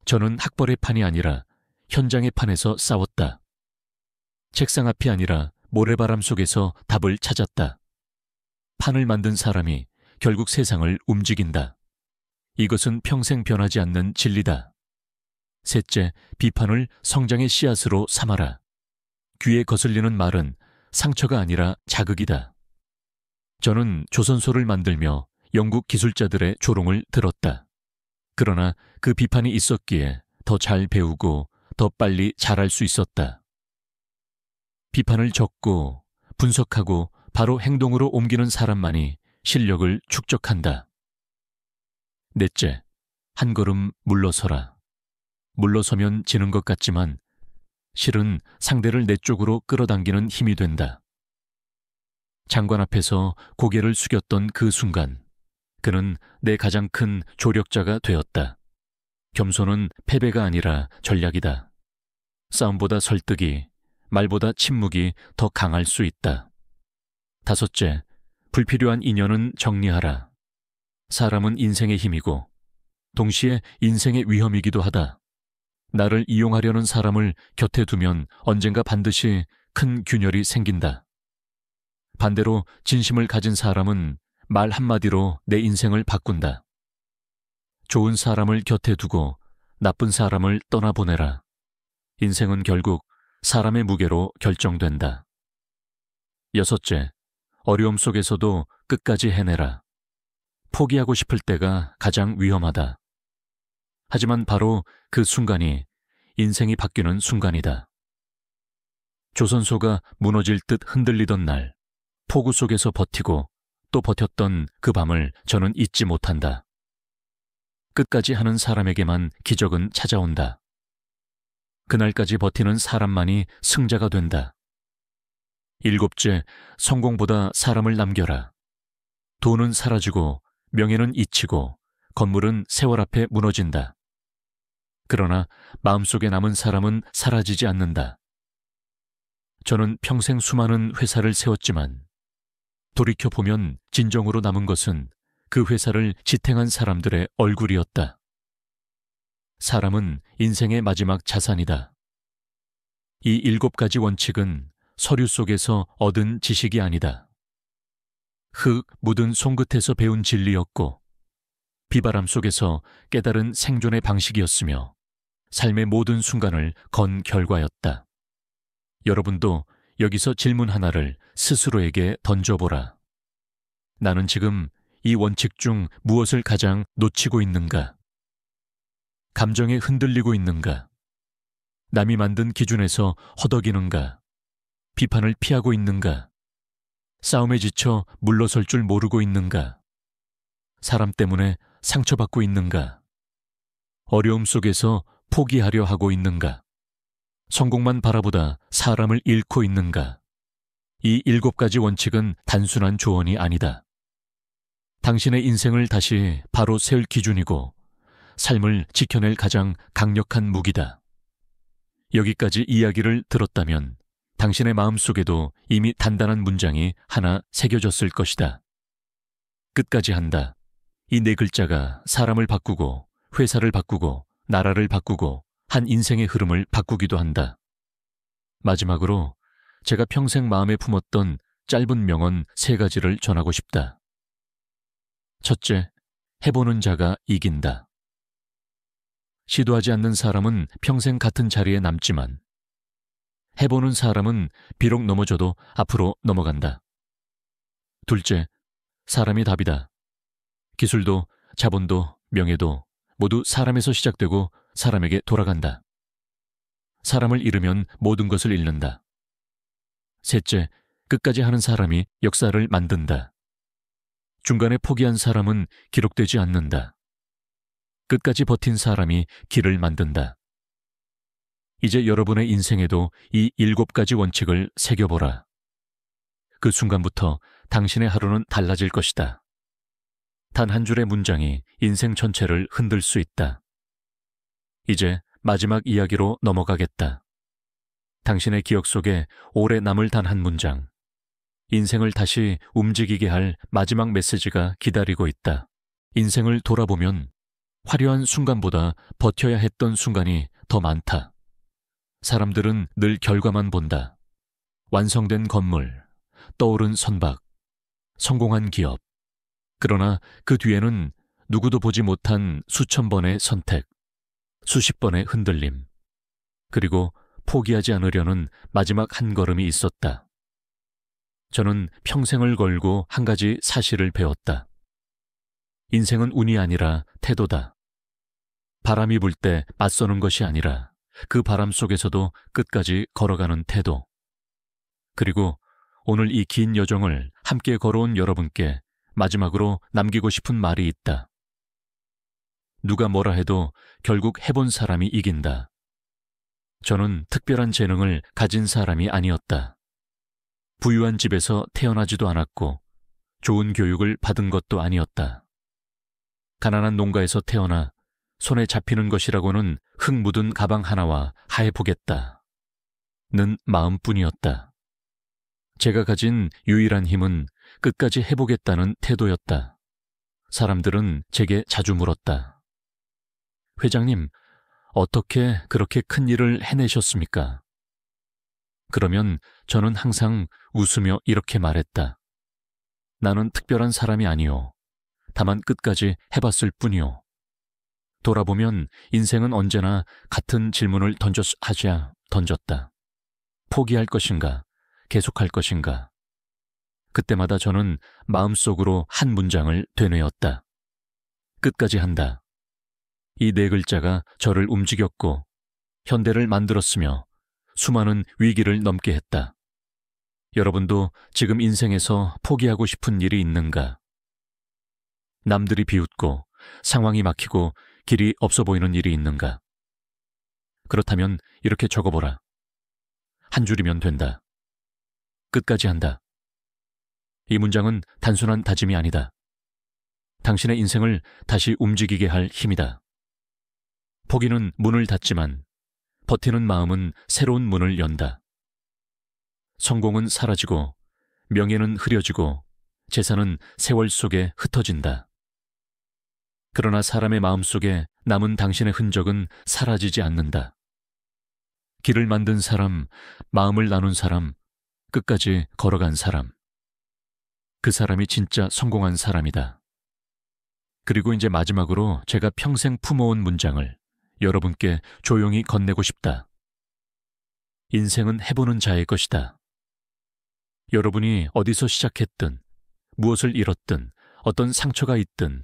저는 학벌의 판이 아니라 현장의 판에서 싸웠다. 책상 앞이 아니라 모래바람 속에서 답을 찾았다. 판을 만든 사람이 결국 세상을 움직인다. 이것은 평생 변하지 않는 진리다. 셋째, 비판을 성장의 씨앗으로 삼아라. 귀에 거슬리는 말은 상처가 아니라 자극이다. 저는 조선소를 만들며 영국 기술자들의 조롱을 들었다. 그러나 그 비판이 있었기에 더 잘 배우고 더 빨리 잘할 수 있었다. 비판을 적고 분석하고 바로 행동으로 옮기는 사람만이 실력을 축적한다. 넷째, 한 걸음 물러서라. 물러서면 지는 것 같지만 실은 상대를 내 쪽으로 끌어당기는 힘이 된다. 장관 앞에서 고개를 숙였던 그 순간 그는 내 가장 큰 조력자가 되었다. 겸손은 패배가 아니라 전략이다. 싸움보다 설득이, 말보다 침묵이 더 강할 수 있다. 다섯째, 불필요한 인연은 정리하라. 사람은 인생의 힘이고 동시에 인생의 위험이기도 하다. 나를 이용하려는 사람을 곁에 두면 언젠가 반드시 큰 균열이 생긴다. 반대로 진심을 가진 사람은 말 한마디로 내 인생을 바꾼다. 좋은 사람을 곁에 두고 나쁜 사람을 떠나보내라. 인생은 결국 사람의 무게로 결정된다. 여섯째, 어려움 속에서도 끝까지 해내라. 포기하고 싶을 때가 가장 위험하다. 하지만 바로 그 순간이 인생이 바뀌는 순간이다. 조선소가 무너질 듯 흔들리던 날, 폭우 속에서 버티고 또 버텼던 그 밤을 저는 잊지 못한다. 끝까지 하는 사람에게만 기적은 찾아온다. 그날까지 버티는 사람만이 승자가 된다. 일곱째, 성공보다 사람을 남겨라. 돈은 사라지고 명예는 잊히고 건물은 세월 앞에 무너진다. 그러나 마음속에 남은 사람은 사라지지 않는다. 저는 평생 수많은 회사를 세웠지만 돌이켜보면 진정으로 남은 것은 그 회사를 지탱한 사람들의 얼굴이었다. 사람은 인생의 마지막 자산이다. 이 7가지 원칙은 서류 속에서 얻은 지식이 아니다. 흙 묻은 손끝에서 배운 진리였고 비바람 속에서 깨달은 생존의 방식이었으며 삶의 모든 순간을 건 결과였다. 여러분도 여기서 질문 하나를 스스로에게 던져보라. 나는 지금 이 원칙 중 무엇을 가장 놓치고 있는가? 감정에 흔들리고 있는가? 남이 만든 기준에서 허덕이는가? 비판을 피하고 있는가? 싸움에 지쳐 물러설 줄 모르고 있는가? 사람 때문에 상처받고 있는가? 어려움 속에서 포기하려 하고 있는가? 성공만 바라보다 사람을 잃고 있는가? 이 7가지 원칙은 단순한 조언이 아니다. 당신의 인생을 다시 바로 세울 기준이고 삶을 지켜낼 가장 강력한 무기다. 여기까지 이야기를 들었다면 당신의 마음속에도 이미 단단한 문장이 하나 새겨졌을 것이다. 끝까지 한다. 이 4글자가 사람을 바꾸고 회사를 바꾸고 나라를 바꾸고 한 인생의 흐름을 바꾸기도 한다. 마지막으로 제가 평생 마음에 품었던 짧은 명언 3가지를 전하고 싶다. 첫째, 해보는 자가 이긴다. 시도하지 않는 사람은 평생 같은 자리에 남지만 해보는 사람은 비록 넘어져도 앞으로 넘어간다. 둘째, 사람이 답이다. 기술도 자본도 명예도 모두 사람에서 시작되고 사람에게 돌아간다. 사람을 잃으면 모든 것을 잃는다. 셋째, 끝까지 하는 사람이 역사를 만든다. 중간에 포기한 사람은 기록되지 않는다. 끝까지 버틴 사람이 길을 만든다. 이제 여러분의 인생에도 이 7가지 원칙을 새겨보라. 그 순간부터 당신의 하루는 달라질 것이다. 단 한 줄의 문장이 인생 전체를 흔들 수 있다. 이제 마지막 이야기로 넘어가겠다. 당신의 기억 속에 오래 남을 단 한 문장. 인생을 다시 움직이게 할 마지막 메시지가 기다리고 있다. 인생을 돌아보면 화려한 순간보다 버텨야 했던 순간이 더 많다. 사람들은 늘 결과만 본다. 완성된 건물, 떠오른 선박, 성공한 기업. 그러나 그 뒤에는 누구도 보지 못한 수천 번의 선택, 수십 번의 흔들림, 그리고 포기하지 않으려는 마지막 한 걸음이 있었다. 저는 평생을 걸고 한 가지 사실을 배웠다. 인생은 운이 아니라 태도다. 바람이 불 때 맞서는 것이 아니라 그 바람 속에서도 끝까지 걸어가는 태도. 그리고 오늘 이 긴 여정을 함께 걸어온 여러분께 마지막으로 남기고 싶은 말이 있다. 누가 뭐라 해도 결국 해본 사람이 이긴다. 저는 특별한 재능을 가진 사람이 아니었다. 부유한 집에서 태어나지도 않았고 좋은 교육을 받은 것도 아니었다. 가난한 농가에서 태어나 손에 잡히는 것이라고는 흙 묻은 가방 하나와 해보겠다는 마음뿐이었다. 제가 가진 유일한 힘은 끝까지 해보겠다는 태도였다. 사람들은 제게 자주 물었다. 회장님, 어떻게 그렇게 큰 일을 해내셨습니까? 그러면 저는 항상 웃으며 이렇게 말했다. 나는 특별한 사람이 아니오. 다만 끝까지 해봤을 뿐이오. 돌아보면 인생은 언제나 같은 질문을 던졌다. 포기할 것인가? 계속할 것인가? 그때마다 저는 마음속으로 한 문장을 되뇌었다. 끝까지 한다. 이 4글자가 저를 움직였고 현대를 만들었으며 수많은 위기를 넘게 했다. 여러분도 지금 인생에서 포기하고 싶은 일이 있는가? 남들이 비웃고 상황이 막히고 길이 없어 보이는 일이 있는가? 그렇다면 이렇게 적어보라. 한 줄이면 된다. 끝까지 한다. 이 문장은 단순한 다짐이 아니다. 당신의 인생을 다시 움직이게 할 힘이다. 포기는 문을 닫지만 버티는 마음은 새로운 문을 연다. 성공은 사라지고 명예는 흐려지고 재산은 세월 속에 흩어진다. 그러나 사람의 마음속에 남은 당신의 흔적은 사라지지 않는다. 길을 만든 사람, 마음을 나눈 사람, 끝까지 걸어간 사람. 그 사람이 진짜 성공한 사람이다. 그리고 이제 마지막으로 제가 평생 품어온 문장을 여러분께 조용히 건네고 싶다. 인생은 해보는 자의 것이다. 여러분이 어디서 시작했든, 무엇을 잃었든, 어떤 상처가 있든,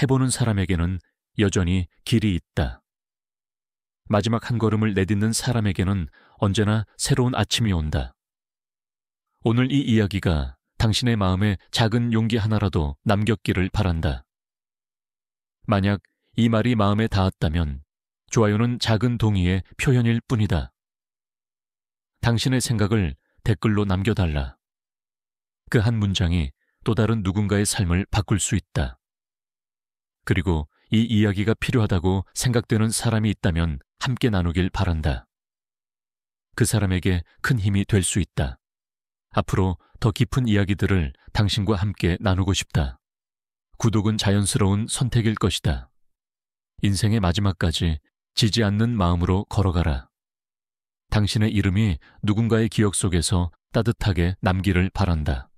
해보는 사람에게는 여전히 길이 있다. 마지막 한 걸음을 내딛는 사람에게는 언제나 새로운 아침이 온다. 오늘 이 이야기가 당신의 마음에 작은 용기 하나라도 남겼기를 바란다. 만약 이 말이 마음에 닿았다면 좋아요는 작은 동의의 표현일 뿐이다. 당신의 생각을 댓글로 남겨달라. 그 한 문장이 또 다른 누군가의 삶을 바꿀 수 있다. 그리고 이 이야기가 필요하다고 생각되는 사람이 있다면 함께 나누길 바란다. 그 사람에게 큰 힘이 될 수 있다. 앞으로 더 깊은 이야기들을 당신과 함께 나누고 싶다. 구독은 자연스러운 선택일 것이다. 인생의 마지막까지 지지 않는 마음으로 걸어가라. 당신의 이름이 누군가의 기억 속에서 따뜻하게 남기를 바란다.